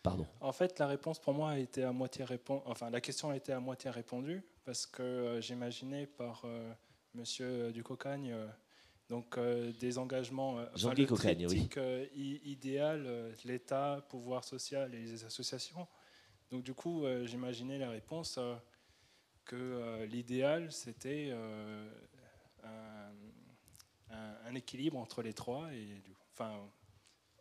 Pardon. En fait, la réponse pour moi a été à moitié la question a été à moitié répondue parce que j'imaginais par Monsieur Ducocagne des engagements Jean-Guy Cocagne, oui. Idéal, l'État, pouvoir social et les associations. Donc du coup, j'imaginais la réponse que l'idéal c'était un équilibre entre les trois et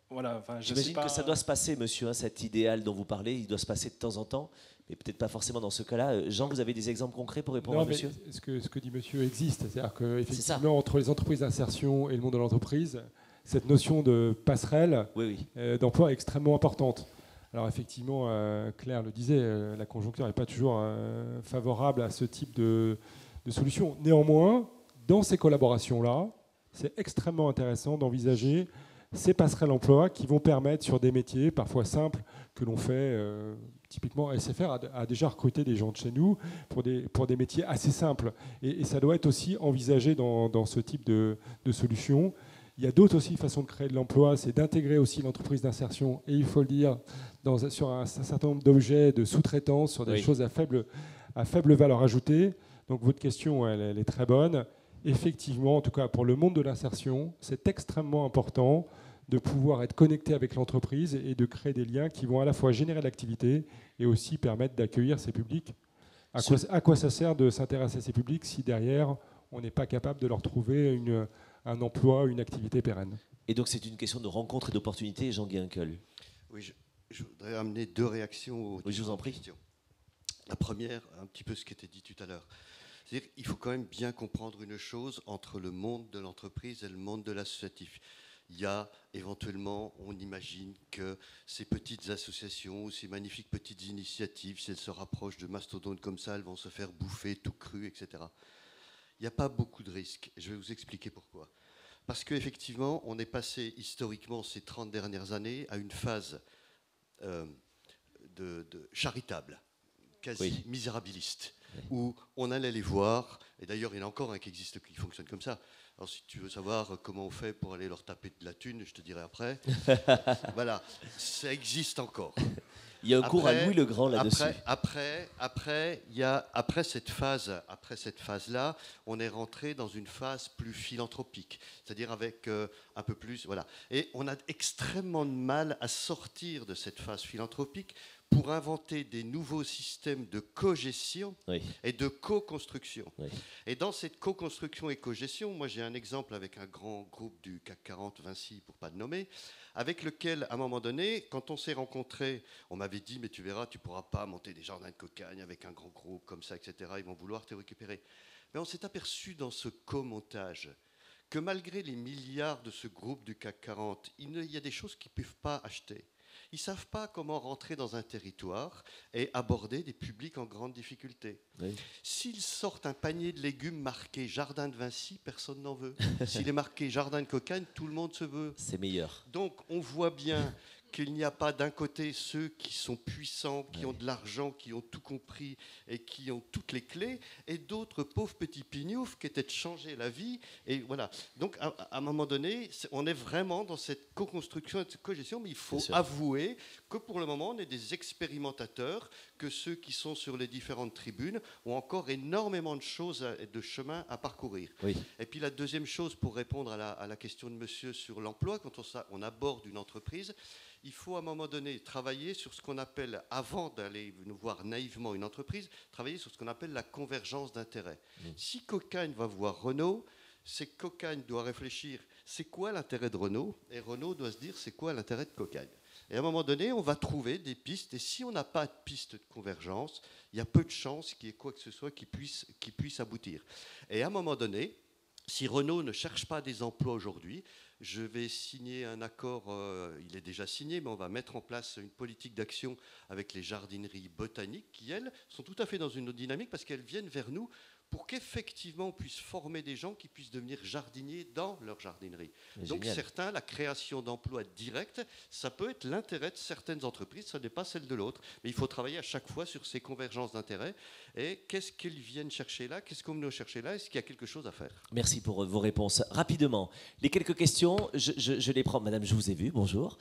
voilà, j'imagine que ça doit se passer, monsieur, hein, cet idéal dont vous parlez, il doit se passer de temps en temps, mais peut-être pas forcément dans ce cas-là. Jean, vous avez des exemples concrets pour répondre à monsieur? Ce que dit monsieur existe, c'est-à-dire qu'effectivement, entre les entreprises d'insertion et le monde de l'entreprise, cette notion de passerelle d'emploi est extrêmement importante. Alors effectivement, Claire le disait, la conjoncture n'est pas toujours favorable à ce type de solution. Néanmoins, dans ces collaborations-là, c'est extrêmement intéressant d'envisager ces passerelles emploi qui vont permettre, sur des métiers parfois simples que l'on fait, typiquement SFR a déjà recruté des gens de chez nous pour des métiers assez simples. Et ça doit être aussi envisagé dans ce type de solution. Il y a d'autres aussi façons de créer de l'emploi, c'est d'intégrer aussi l'entreprise d'insertion, et il faut le dire, sur un certain nombre d'objets de sous-traitance, sur des choses à faible valeur ajoutée. Donc votre question, elle est très bonne. Effectivement, en tout cas pour le monde de l'insertion, c'est extrêmement important de pouvoir être connecté avec l'entreprise et de créer des liens qui vont à la fois générer de l'activité et aussi permettre d'accueillir ces publics. À quoi ça sert de s'intéresser à ces publics si derrière on n'est pas capable de leur trouver un emploi, une activité pérenne? Et donc c'est une question de rencontre et d'opportunité, Jean Guinkel. Oui, je voudrais amener 2 réactions aux je vous en prie. questions. La première, un petit peu ce qui était dit tout à l'heure. C'est-à-dire qu'il faut quand même bien comprendre une chose entre le monde de l'entreprise et le monde de l'associatif. Il y a éventuellement, on imagine que ces petites associations, ces magnifiques petites initiatives, si elles se rapprochent de mastodontes comme ça, elles vont se faire bouffer tout cru, etc. Il n'y a pas beaucoup de risques. Je vais vous expliquer pourquoi. Parce qu'effectivement, on est passé historiquement ces 30 dernières années à une phase de charitable, quasi misérabiliste, où on allait les voir, et d'ailleurs il y en a encore un qui existe, qui fonctionne comme ça. Alors si tu veux savoir comment on fait pour aller leur taper de la thune, je te dirai après. Voilà, ça existe encore. Il y a un cours à Louis le Grand là-dessus. Après cette phase-là, on est rentré dans une phase plus philanthropique, c'est-à-dire avec un peu plus, voilà. Et on a extrêmement de mal à sortir de cette phase philanthropique pour inventer des nouveaux systèmes de cogestion et de co-construction. Et dans cette co-construction et co-gestion, moi j'ai un exemple avec un grand groupe du CAC 40, Vinci, pour pas de nommer, avec lequel, à un moment donné, quand on s'est rencontrés, on m'avait dit, mais tu verras, tu ne pourras pas monter des jardins de cocagne avec un grand groupe comme ça, etc. Ils vont vouloir te récupérer. Mais on s'est aperçu dans ce co-montage que malgré les milliards de ce groupe du CAC 40, il y a des choses qu'ils ne peuvent pas acheter. Ils ne savent pas comment rentrer dans un territoire et aborder des publics en grande difficulté. S'ils sortent un panier de légumes marqué Jardin de Vinci, personne n'en veut. S'il est marqué Jardin de cocagne, tout le monde se veut. C'est meilleur. Donc on voit bien qu'il n'y a pas d'un côté ceux qui sont puissants, qui ont de l'argent, qui ont tout compris et qui ont toutes les clés, et d'autres pauvres petits pignoufs qui étaient de changer la vie. Et voilà. Donc à un moment donné, on est vraiment dans cette co-construction et cette co-gestion, mais il faut avouer que pour le moment, on est des expérimentateurs, que ceux qui sont sur les différentes tribunes ont encore énormément de choses et de chemins à parcourir. Et puis la deuxième chose, pour répondre à la question de monsieur sur l'emploi, quand on aborde une entreprise, il faut à un moment donné travailler sur ce qu'on appelle, avant d'aller nous voir naïvement une entreprise, travailler sur ce qu'on appelle la convergence d'intérêts. Si Cocagne va voir Renault, c'est que Cocagne doit réfléchir, c'est quoi l'intérêt de Renault? Et Renault doit se dire, c'est quoi l'intérêt de Cocagne? Et à un moment donné, on va trouver des pistes, et si on n'a pas de piste de convergence, il y a peu de chances qu'il y ait quoi que ce soit qui puisse aboutir. Et à un moment donné, si Renault ne cherche pas des emplois aujourd'hui, je vais signer un accord, il est déjà signé, mais on va mettre en place une politique d'action avec les jardineries botaniques qui, elles, sont tout à fait dans une autre dynamique parce qu'elles viennent vers nous pour qu'effectivement on puisse former des gens qui puissent devenir jardiniers dans leur jardinerie. Donc certains, la création d'emplois directs, ça peut être l'intérêt de certaines entreprises, ça n'est pas celle de l'autre. Mais il faut travailler à chaque fois sur ces convergences d'intérêts. Et qu'est-ce qu'ils viennent chercher là? Qu'est-ce qu'on vient chercher là? Est-ce qu'il y a quelque chose à faire? Merci pour vos réponses. Rapidement, les quelques questions, je les prends. Madame, je vous ai vu, bonjour.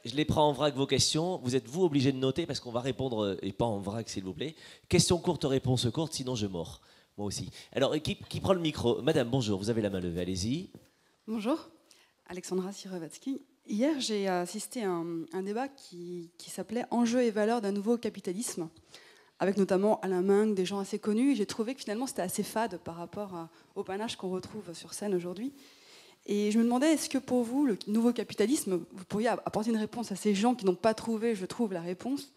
Je les prends en vrac vos questions. Vous êtes, vous, obligé de noter parce qu'on va répondre, et pas en vrac, s'il vous plaît. Question courte, réponse courte, sinon je mords. Moi aussi. Alors, qui prend le micro? Madame, bonjour, vous avez la main levée, allez-y. Bonjour, Alexandra Sirovatsky. Hier, j'ai assisté à un débat qui s'appelait « Enjeux et valeurs d'un nouveau capitalisme », avec notamment Alain Minc, des gens assez connus. J'ai trouvé que finalement, c'était assez fade par rapport au panache qu'on retrouve sur scène aujourd'hui. Et je me demandais, est-ce que pour vous, le nouveau capitalisme, vous pourriez apporter une réponse à ces gens qui n'ont pas trouvé, je trouve, la réponse?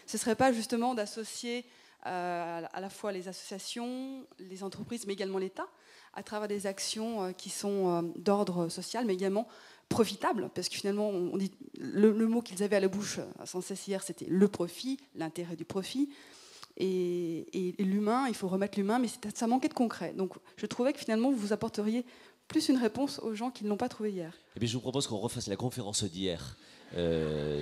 Ce ne serait pas justement d'associer à la fois les associations, les entreprises, mais également l'État, à travers des actions qui sont d'ordre social, mais également profitables, parce que finalement, on dit, le mot qu'ils avaient à la bouche sans cesse hier, c'était le profit, l'intérêt du profit. Et l'humain, il faut remettre l'humain, mais ça manquait de concret. Donc je trouvais que finalement, vous apporteriez plus une réponse aux gens qui ne l'ont pas trouvé hier. Eh bien, je vous propose qu'on refasse la conférence d'hier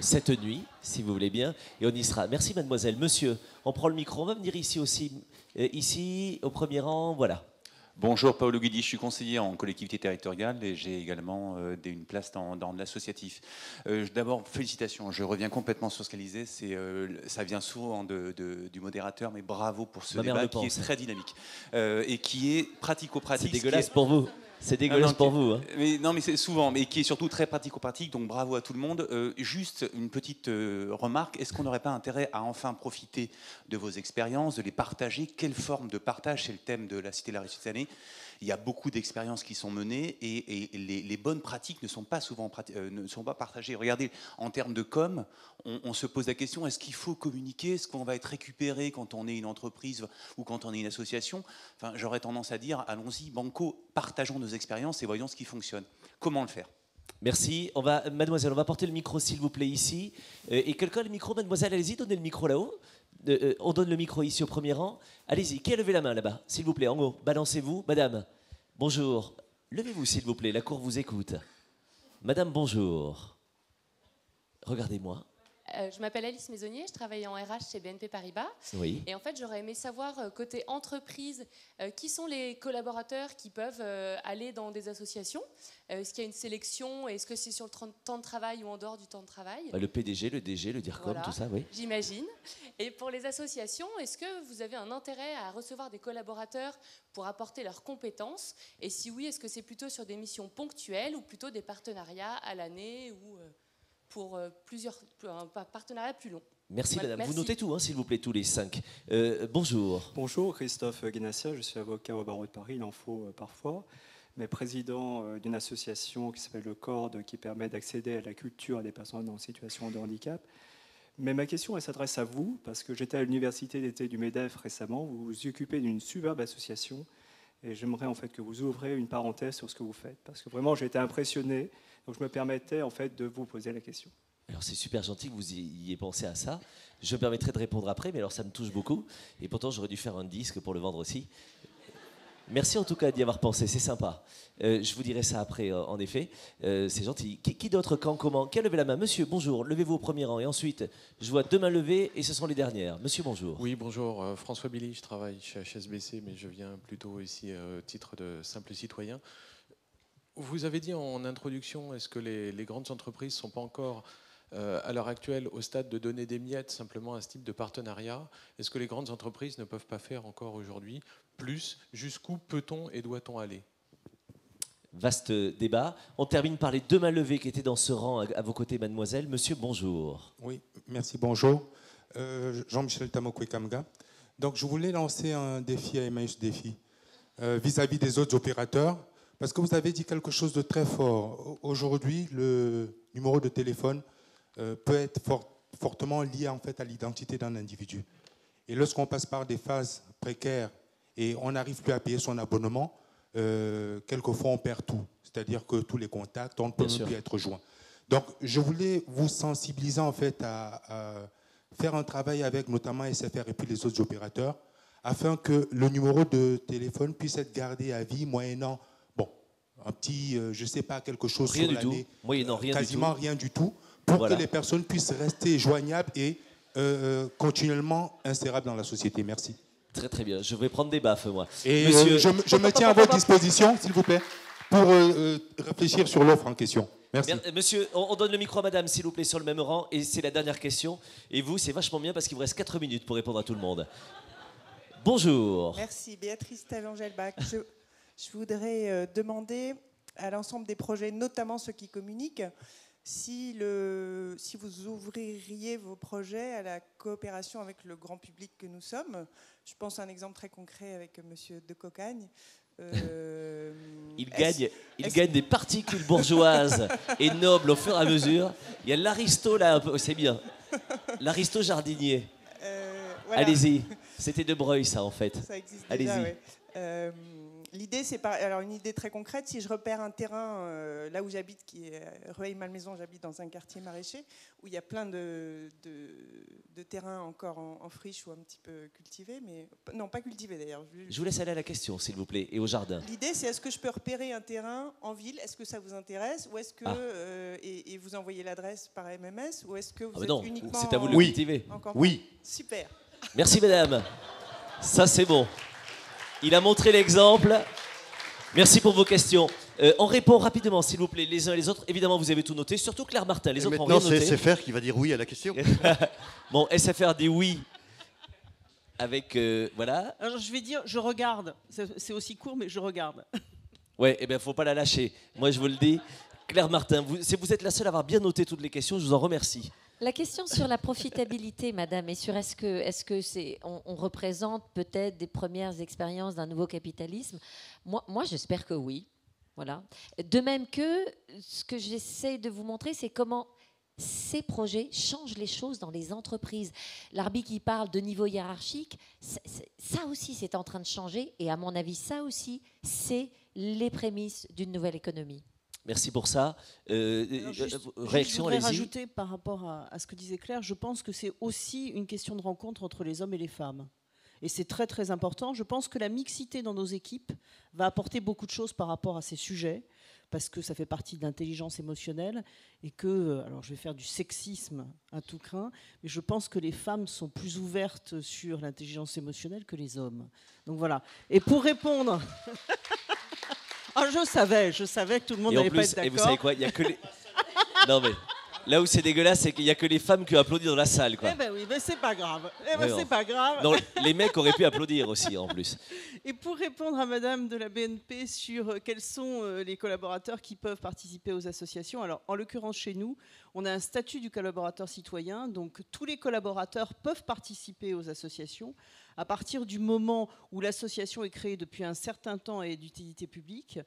cette nuit, si vous voulez bien, et on y sera. Merci mademoiselle. Monsieur, on prend le micro, on va venir ici aussi, ici, au premier rang, voilà. Bonjour, Paolo Guidi, je suis conseiller en collectivité territoriale et j'ai également une place dans l'associatif. D'abord, félicitations, je reviens complètement sur ce qu'elle disait, ça vient souvent du modérateur, mais bravo pour ce débat qui est très dynamique et qui est pratico-pratique. C'est dégueulasse pour vous. C'est dégueulasse pour vous. Hein. Mais c'est souvent, mais qui est surtout très pratico-pratique, donc bravo à tout le monde. Juste une petite remarque, est-ce qu'on n'aurait pas intérêt à enfin profiter de vos expériences, de les partager? Quelle forme de partage? C'est le thème de la Cité de la Réussite cette année. Il y a beaucoup d'expériences qui sont menées et les bonnes pratiques ne sont pas souvent partagées. Regardez, en termes de com, on se pose la question, est-ce qu'il faut communiquer? Est-ce qu'on va être récupéré quand on est une entreprise ou quand on est une association? Enfin, j'aurais tendance à dire, allons-y, banco, partageons nos expériences et voyons ce qui fonctionne. Comment le faire? Merci. Mademoiselle, on va porter le micro, s'il vous plaît, ici. Et quelqu'un a le micro, mademoiselle, allez-y, donnez le micro là-haut. On donne le micro ici au premier rang. Allez-y, qui a levé la main là-bas, s'il vous plaît, en haut. Balancez-vous. Madame, bonjour. Levez-vous, s'il vous plaît, la cour vous écoute. Madame, bonjour. Regardez-moi. Je m'appelle Alice Maisonnier, je travaille en RH chez BNP Paribas. Oui. Et en fait, j'aurais aimé savoir, côté entreprise, qui sont les collaborateurs qui peuvent aller dans des associations. Est-ce qu'il y a une sélection? Est-ce que c'est sur le temps de travail ou en dehors du temps de travail? Le PDG, le DG, le DIRCOM, Voilà, tout ça, oui. j'imagine. Et pour les associations, est-ce que vous avez un intérêt à recevoir des collaborateurs pour apporter leurs compétences? Et si oui, est-ce que c'est plutôt sur des missions ponctuelles ou plutôt des partenariats à l'année ou pour un partenariat plus long? Merci, Voilà, madame. merci. Vous notez tout, hein, s'il vous plaît, tous les 5. Bonjour. Bonjour, Christophe Guénassia, je suis avocat au barreau de Paris, il en faut parfois, mais président d'une association qui s'appelle le CORD, qui permet d'accéder à la culture des personnes en situation de handicap. Mais ma question, elle s'adresse à vous, parce que j'étais à l'université d'été du MEDEF récemment, vous vous occupez d'une superbe association, et j'aimerais en fait que vous ouvriez une parenthèse sur ce que vous faites, parce que vraiment j'ai été impressionné, donc je me permettais en fait de vous poser la question. Alors c'est super gentil que vous y ayez pensé à ça. Je me permettrai de répondre après, mais alors ça me touche beaucoup. Et pourtant j'aurais dû faire un disque pour le vendre aussi. Merci en tout cas d'y avoir pensé, c'est sympa. Je vous dirai ça après, en effet. C'est gentil. Qui d'autre, quand, comment? Qui a levé la main? Monsieur, bonjour, levez-vous au premier rang. Et ensuite, je vois 2 mains levées et ce sont les dernières. Monsieur, bonjour. Oui, bonjour. François Billy, je travaille chez HSBC, mais je viens plutôt ici au titre de simple citoyen. Vous avez dit en introduction, est-ce que les grandes entreprises ne sont pas encore, à l'heure actuelle, au stade de donner des miettes simplement à ce type de partenariat? Est-ce que les grandes entreprises ne peuvent pas faire encore aujourd'hui plus? Jusqu'où peut-on et doit-on aller? Vaste débat. On termine par les 2 mains levées qui étaient dans ce rang à vos côtés, mademoiselle. Monsieur, bonjour. Oui, merci, bonjour. Jean-Michel Tamokwe-Kamga. Donc, je voulais lancer un défi à Emmaüs Défi vis-à-vis des autres opérateurs, parce que vous avez dit quelque chose de très fort. Aujourd'hui, le numéro de téléphone peut être fortement lié en fait à l'identité d'un individu. Et lorsqu'on passe par des phases précaires et on n'arrive plus à payer son abonnement, quelquefois on perd tout. C'est-à-dire que tous les contacts, on ne peut plus être joint. Donc, je voulais vous sensibiliser en fait à faire un travail avec notamment SFR et puis les autres opérateurs, afin que le numéro de téléphone puisse être gardé à vie, moyennant un petit, je ne sais pas, quelque chose rien sur du l'année, quasiment rien du tout, pour que les personnes puissent rester joignables et continuellement insérables dans la société. Merci. Très très bien, je vais prendre des baffes moi. Et Monsieur... je me tiens à votre disposition, s'il vous plaît, pour réfléchir sur l'offre en question. Merci. Monsieur, on donne le micro à madame, s'il vous plaît, sur le même rang, et c'est la dernière question. Et vous, c'est vachement bien parce qu'il vous reste 4 minutes pour répondre à tout le monde. Bonjour. Merci, Béatrice Talangelbach. Je voudrais demander à l'ensemble des projets, notamment ceux qui communiquent, si vous ouvririez vos projets à la coopération avec le grand public que nous sommes. Je pense à un exemple très concret avec M. de Cocagne. Il gagne des particules bourgeoises et nobles au fur et à mesure. Il y a l'aristo là, c'est bien. L'aristo jardinier. Voilà. Allez-y. C'était De Breuil, ça, en fait. Ça existe Allez-y. déjà, ouais. L'idée, c'est alors une idée très concrète. Si je repère un terrain là où j'habite, qui est Rueil-Malmaison, j'habite dans un quartier maraîcher où il y a plein de terrains encore en friche ou un petit peu cultivés, mais non, pas cultivés d'ailleurs. Je vous laisse aller à la question, s'il vous plaît, et au jardin. L'idée, c'est est-ce que je peux repérer un terrain en ville? Est-ce que ça vous intéresse? Ou est-ce que et vous envoyez l'adresse par MMS? Ou est-ce que vous êtes uniquement... C'est à vous de le cultiver. Oui. Super. Merci, madame. Ça, c'est bon. Il a montré l'exemple. Merci pour vos questions. On répond rapidement, s'il vous plaît, les uns et les autres. Évidemment, vous avez tout noté, surtout Claire Martin. Les autres ont rien noté. Maintenant, c'est SFR qui va dire oui à la question. Bon, SFR dit oui. Avec, voilà. Alors, je vais dire, je regarde. C'est aussi court, mais je regarde. Ouais, eh bien, faut pas la lâcher. Moi, je vous le dis. Claire Martin, vous êtes la seule à avoir bien noté toutes les questions. Je vous en remercie. La question sur la profitabilité, madame, et sur est-ce que on représente peut-être des premières expériences d'un nouveau capitalisme? Moi j'espère que oui. Voilà. De même que ce que j'essaie de vous montrer, c'est comment ces projets changent les choses dans les entreprises. L'arbitre qui parle de niveau hiérarchique, ça aussi c'est en train de changer, et à mon avis, ça aussi, c'est les prémices d'une nouvelle économie. Merci pour ça. Je Réaction, voudrais allez-y. rajouter par rapport à ce que disait Claire, je pense que c'est aussi une question de rencontre entre les hommes et les femmes. Et c'est très très important. Je pense que la mixité dans nos équipes va apporter beaucoup de choses par rapport à ces sujets, parce que ça fait partie de l'intelligence émotionnelle, et que, alors je vais faire du sexisme à tout crin, mais je pense que les femmes sont plus ouvertes sur l'intelligence émotionnelle que les hommes. Donc voilà. Et pour répondre... Ah, je savais que tout le monde n'allait pas être d'accord. Et vous savez quoi, il y a que les... Non mais... Là où c'est dégueulasse, c'est qu'il n'y a que les femmes qui ont applaudi dans la salle, quoi. Eh ben oui, mais c'est pas grave. Non. C'est pas grave. Non, les mecs auraient pu applaudir aussi, en plus. Et pour répondre à Madame de la BNP sur quels sont les collaborateurs qui peuvent participer aux associations, alors en l'occurrence chez nous, on a un statut du collaborateur citoyen, donc tous les collaborateurs peuvent participer aux associations à partir du moment où l'association est créée depuis un certain temps et est d'utilité publique.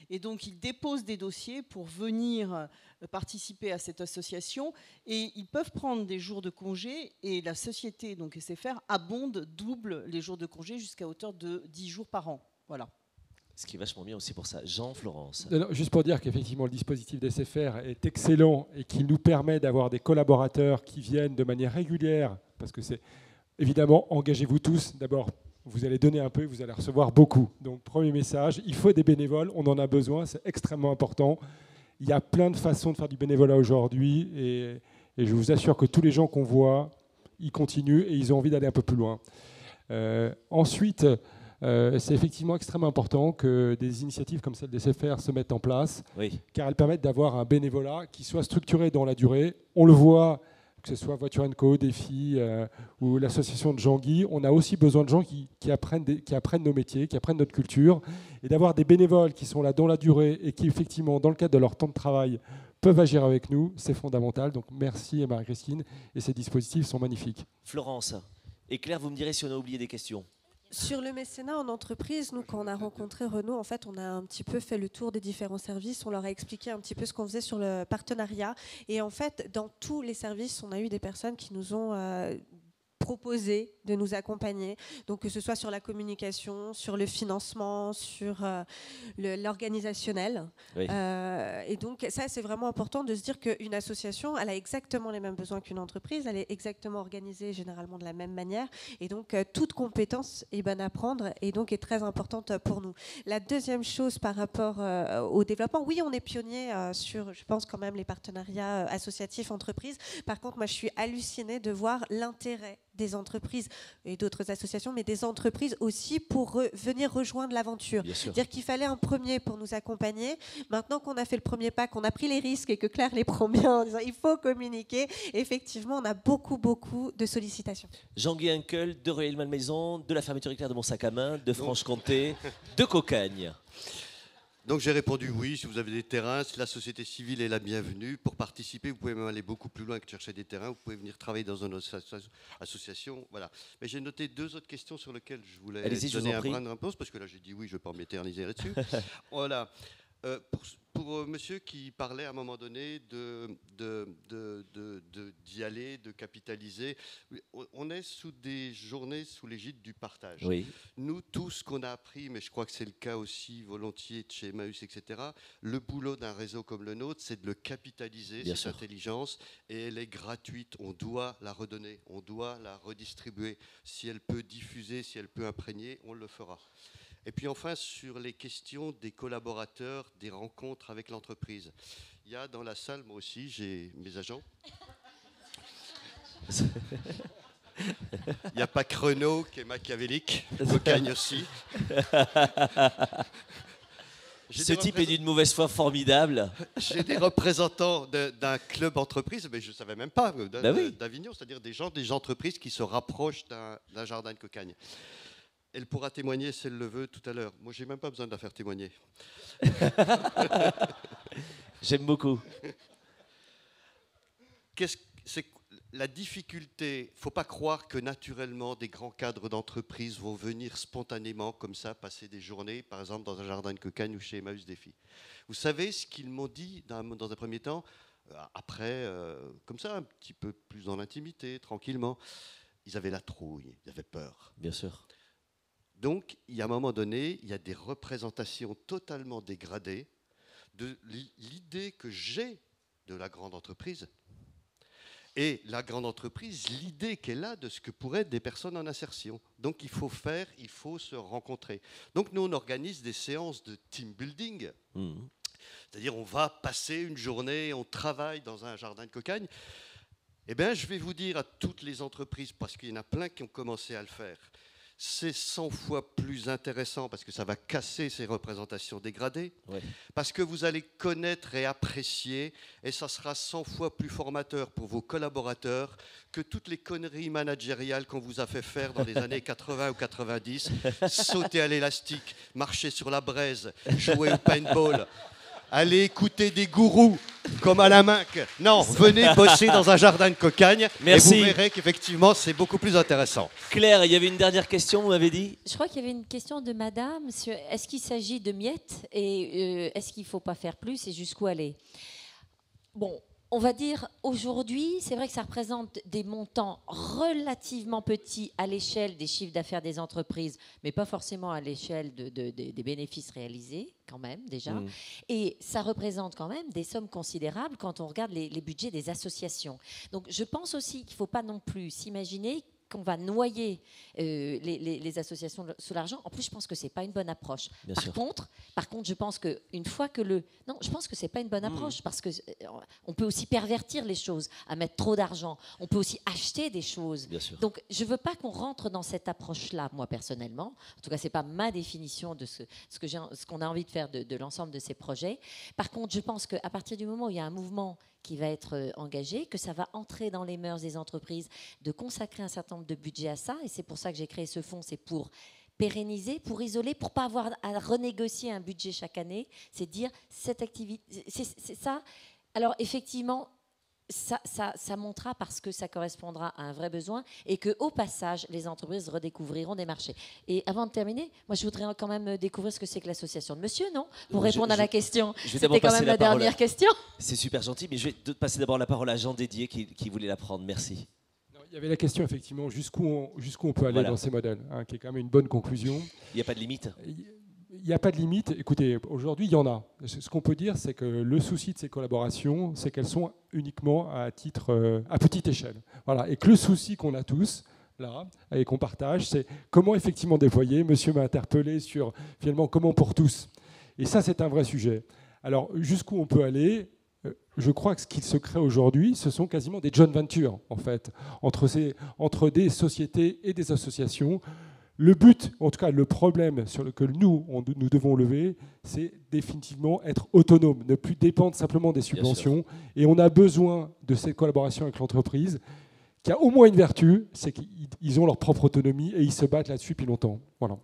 Et donc ils déposent des dossiers pour venir participer à cette association, et ils peuvent prendre des jours de congé, et la société, donc SFR, abonde, double les jours de congé jusqu'à hauteur de 10 jours par an. Voilà. Ce qui est vachement bien aussi pour ça. Jean-Florence. Juste pour dire qu'effectivement, le dispositif d'SFR est excellent et qu'il nous permet d'avoir des collaborateurs qui viennent de manière régulière, parce que c'est évidemment, engagez-vous tous. D'abord, vous allez donner un peu, vous allez recevoir beaucoup. Donc, premier message, il faut des bénévoles, on en a besoin, c'est extrêmement important. Il y a plein de façons de faire du bénévolat aujourd'hui, et je vous assure que tous les gens qu'on voit, ils continuent et ils ont envie d'aller un peu plus loin. Ensuite, c'est effectivement extrêmement important que des initiatives comme celle des SFR se mettent en place, car elles permettent d'avoir un bénévolat qui soit structuré dans la durée. On le voit, que ce soit Voiture & Co, Défi ou l'association de Jean-Guy, on a aussi besoin de gens qui apprennent nos métiers, qui apprennent notre culture, et d'avoir des bénévoles qui sont là dans la durée et qui, effectivement, dans le cadre de leur temps de travail, peuvent agir avec nous, c'est fondamental. Donc merci Marie-Christine, et ces dispositifs sont magnifiques. Florence. Et Claire, vous me direz si on a oublié des questions. Sur le mécénat en entreprise, nous, quand on a rencontré Renault, en fait, on a un petit peu fait le tour des différents services. On leur a expliqué un petit peu ce qu'on faisait sur le partenariat. Et en fait, dans tous les services, on a eu des personnes qui nous ont proposé de nous accompagner, donc que ce soit sur la communication, sur le financement, sur l'organisationnel. Oui. Et donc ça, c'est vraiment important de se dire qu'une association, elle a exactement les mêmes besoins qu'une entreprise, elle est exactement organisée généralement de la même manière, et donc toute compétence est bonne à prendre et donc est très importante pour nous. La deuxième chose par rapport au développement, oui, on est pionnier sur, je pense quand même, les partenariats associatifs entreprises. Par contre, moi, je suis hallucinée de voir l'intérêt des entreprises et d'autres associations, mais des entreprises aussi pour venir rejoindre l'aventure. Dire qu'il fallait un premier pour nous accompagner. Maintenant qu'on a fait le premier pas, qu'on a pris les risques et que Claire les prend bien en disant il faut communiquer, effectivement, on a beaucoup de sollicitations. Jean-Guy Henkel, de Rueil-Malmaison, de la fermeture éclair de mon sac à main, de Franche-Comté, de Cocagne. Donc j'ai répondu oui, si vous avez des terrains, si la société civile est la bienvenue. Pour participer, vous pouvez même aller beaucoup plus loin que chercher des terrains, vous pouvez venir travailler dans une association. Voilà. Mais j'ai noté deux autres questions sur lesquelles je voulais donner un brin de réponse, parce que là j'ai dit oui, je ne vais pas m'éterniser là-dessus. Voilà. Pour monsieur qui parlait à un moment donné d'y aller, de capitaliser, on est sous des journées sous l'égide du partage. Oui. Nous, tout ce qu'on a appris, mais je crois que c'est le cas aussi volontiers de chez Emmaüs, etc., le boulot d'un réseau comme le nôtre, c'est de le capitaliser, cette intelligence, et elle est gratuite. On doit la redonner, on doit la redistribuer. Si elle peut diffuser, si elle peut imprégner, on le fera. Et puis enfin, sur les questions des collaborateurs, des rencontres avec l'entreprise. Il y a dans la salle, moi aussi, j'ai mes agents. Il n'y a pas que Renault qui est machiavélique, Cocagne aussi. Ce type est d'une mauvaise foi formidable. J'ai des représentants d'un club entreprise, mais je ne savais même pas, d'Avignon, c'est-à-dire des entreprises qui se rapprochent d'un jardin de Cocagne. Elle pourra témoigner si elle le veut tout à l'heure. Moi, je n'ai même pas besoin de la faire témoigner. J'aime beaucoup. C'est la difficulté. Il ne faut pas croire que naturellement, des grands cadres d'entreprise vont venir spontanément, comme ça, passer des journées, par exemple, dans un jardin de Cocagne ou chez Emmaüs Défi. Vous savez ce qu'ils m'ont dit dans un premier temps, après, comme ça, un petit peu plus dans l'intimité, tranquillement. Ils avaient la trouille, ils avaient peur. Bien sûr. Donc, il y a un moment donné, il y a des représentations totalement dégradées de l'idée que j'ai de la grande entreprise et la grande entreprise, l'idée qu'elle a de ce que pourraient être des personnes en insertion. Donc il faut se rencontrer. Donc nous, on organise des séances de team building. C'est-à-dire, on va passer une journée, on travaille dans un jardin de cocagne. Eh bien, je vais vous dire à toutes les entreprises, parce qu'il y en a plein qui ont commencé à le faire, c'est 100 fois plus intéressant parce que ça va casser ces représentations dégradées, parce que vous allez connaître et apprécier, et ça sera 100 fois plus formateur pour vos collaborateurs que toutes les conneries managériales qu'on vous a fait faire dans les années 80 ou 90, sauter à l'élastique, marcher sur la braise, jouer au paintball. Allez écouter des gourous comme Alain Minc. Non, venez bosser dans un jardin de cocagne. Merci. Et vous verrez qu'effectivement, c'est beaucoup plus intéressant. Claire, il y avait une dernière question, vous m'avez dit? Je crois qu'il y avait une question de madame. Est-ce qu'il s'agit de miettes et est-ce qu'il ne faut pas faire plus et jusqu'où aller? Bon, on va dire aujourd'hui, c'est vrai que ça représente des montants relativement petits à l'échelle des chiffres d'affaires des entreprises, mais pas forcément à l'échelle des bénéfices réalisés, quand même, déjà. Et ça représente quand même des sommes considérables quand on regarde les budgets des associations. Donc je pense aussi qu'il ne faut pas non plus s'imaginer qu'on va noyer les associations sous l'argent. En plus, je pense que c'est pas une bonne approche. Par contre, je pense que une fois que je pense que c'est pas une bonne approche parce que on peut aussi pervertir les choses, à mettre trop d'argent. On peut aussi acheter des choses. Donc, je veux pas qu'on rentre dans cette approche-là, moi personnellement. En tout cas, c'est pas ma définition de ce qu'on a envie de faire de l'ensemble de ces projets. Par contre, je pense qu'à partir du moment où il y a un mouvement qui va être engagé, que ça va entrer dans les mœurs des entreprises, de consacrer un certain nombre de budget à ça. Et c'est pour ça que j'ai créé ce fonds, c'est pour pérenniser, pour isoler, pour ne pas avoir à renégocier un budget chaque année. C'est dire, cette activité, c'est ça. Alors effectivement, ça montera parce que ça correspondra à un vrai besoin et qu'au passage, les entreprises redécouvriront des marchés. Et avant de terminer, moi, je voudrais quand même découvrir ce que c'est que l'association de monsieur, non? Pour répondre à la question. C'était quand même la dernière question. C'est super gentil, mais je vais passer d'abord la parole à Jean Dédier qui voulait la prendre. Merci. Il y avait la question, effectivement, jusqu'où on peut aller dans ces modèles, hein, qui est quand même une bonne conclusion. Il n'y a pas de limite. Il n'y a pas de limite. Écoutez, aujourd'hui, il y en a. Ce qu'on peut dire, c'est que le souci de ces collaborations, c'est qu'elles sont uniquement à petite échelle. Voilà. Et que le souci qu'on a tous, là, et qu'on partage, c'est comment effectivement déployer. Monsieur m'a interpellé sur, finalement, comment pour tous. Et ça, c'est un vrai sujet. Alors, jusqu'où on peut aller? Je crois que ce qui se crée aujourd'hui, ce sont quasiment des joint ventures, en fait, entre des sociétés et des associations. Le but, en tout cas le problème sur lequel nous devons lever, c'est définitivement être autonome, ne plus dépendre simplement des subventions. Et on a besoin de cette collaboration avec l'entreprise qui a au moins une vertu, c'est qu'ils ont leur propre autonomie et ils se battent là-dessus depuis longtemps. Voilà.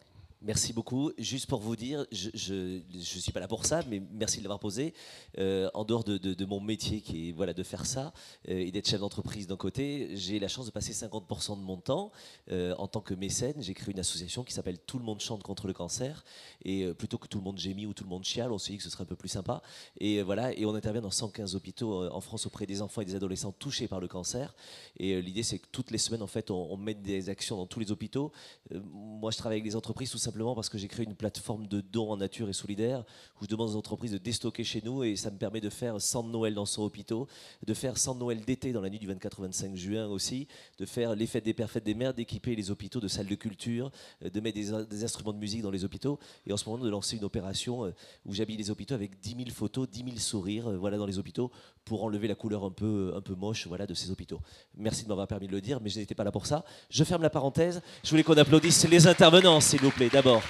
Merci beaucoup. Juste pour vous dire, je ne suis pas là pour ça, mais merci de l'avoir posé. En dehors de mon métier, qui est de faire ça, et d'être chef d'entreprise d'un côté, j'ai la chance de passer 50% de mon temps en tant que mécène. J'ai créé une association qui s'appelle Tout le monde chante contre le cancer. Et plutôt que tout le monde gémit ou tout le monde chiale, on s'est dit que ce serait un peu plus sympa. Et voilà, et on intervient dans 115 hôpitaux en France auprès des enfants et des adolescents touchés par le cancer. Et l'idée, c'est que toutes les semaines, en fait, on mène des actions dans tous les hôpitaux. Moi, je travaille avec les entreprises tout simplement parce que j'ai créé une plateforme de dons en nature et solidaire où je demande aux entreprises de déstocker chez nous et ça me permet de faire 100 de Noël dans 100 hôpitaux, de faire 100 de Noël d'été dans la nuit du 24 au 25 juin aussi, de faire les fêtes des pères, fêtes des mères, d'équiper les hôpitaux de salles de culture, de mettre des instruments de musique dans les hôpitaux et en ce moment de lancer une opération où j'habille les hôpitaux avec 10 000 photos, 10 000 sourires dans les hôpitaux pour enlever la couleur un peu moche de ces hôpitaux. Merci de m'avoir permis de le dire, mais je n'étais pas là pour ça. Je ferme la parenthèse. Je voulais qu'on applaudisse les intervenants, s'il vous plaît, d'abord.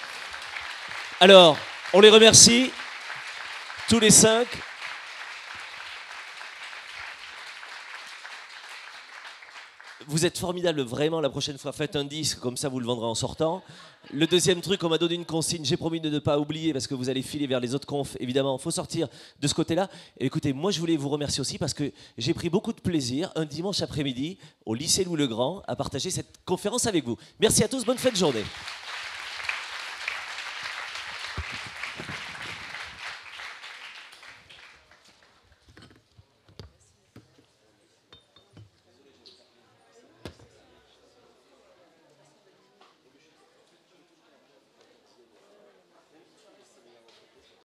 Alors, on les remercie, tous les 5. Vous êtes formidables, vraiment. La prochaine fois, faites un disque, comme ça vous le vendrez en sortant. Le deuxième truc, on m'a donné une consigne. J'ai promis de ne pas oublier, parce que vous allez filer vers les autres confs. Évidemment, il faut sortir de ce côté-là. Et écoutez, moi, je voulais vous remercier aussi, parce que j'ai pris beaucoup de plaisir, un dimanche après-midi, au lycée Louis-le-Grand, à partager cette conférence avec vous. Merci à tous, bonne fin de journée.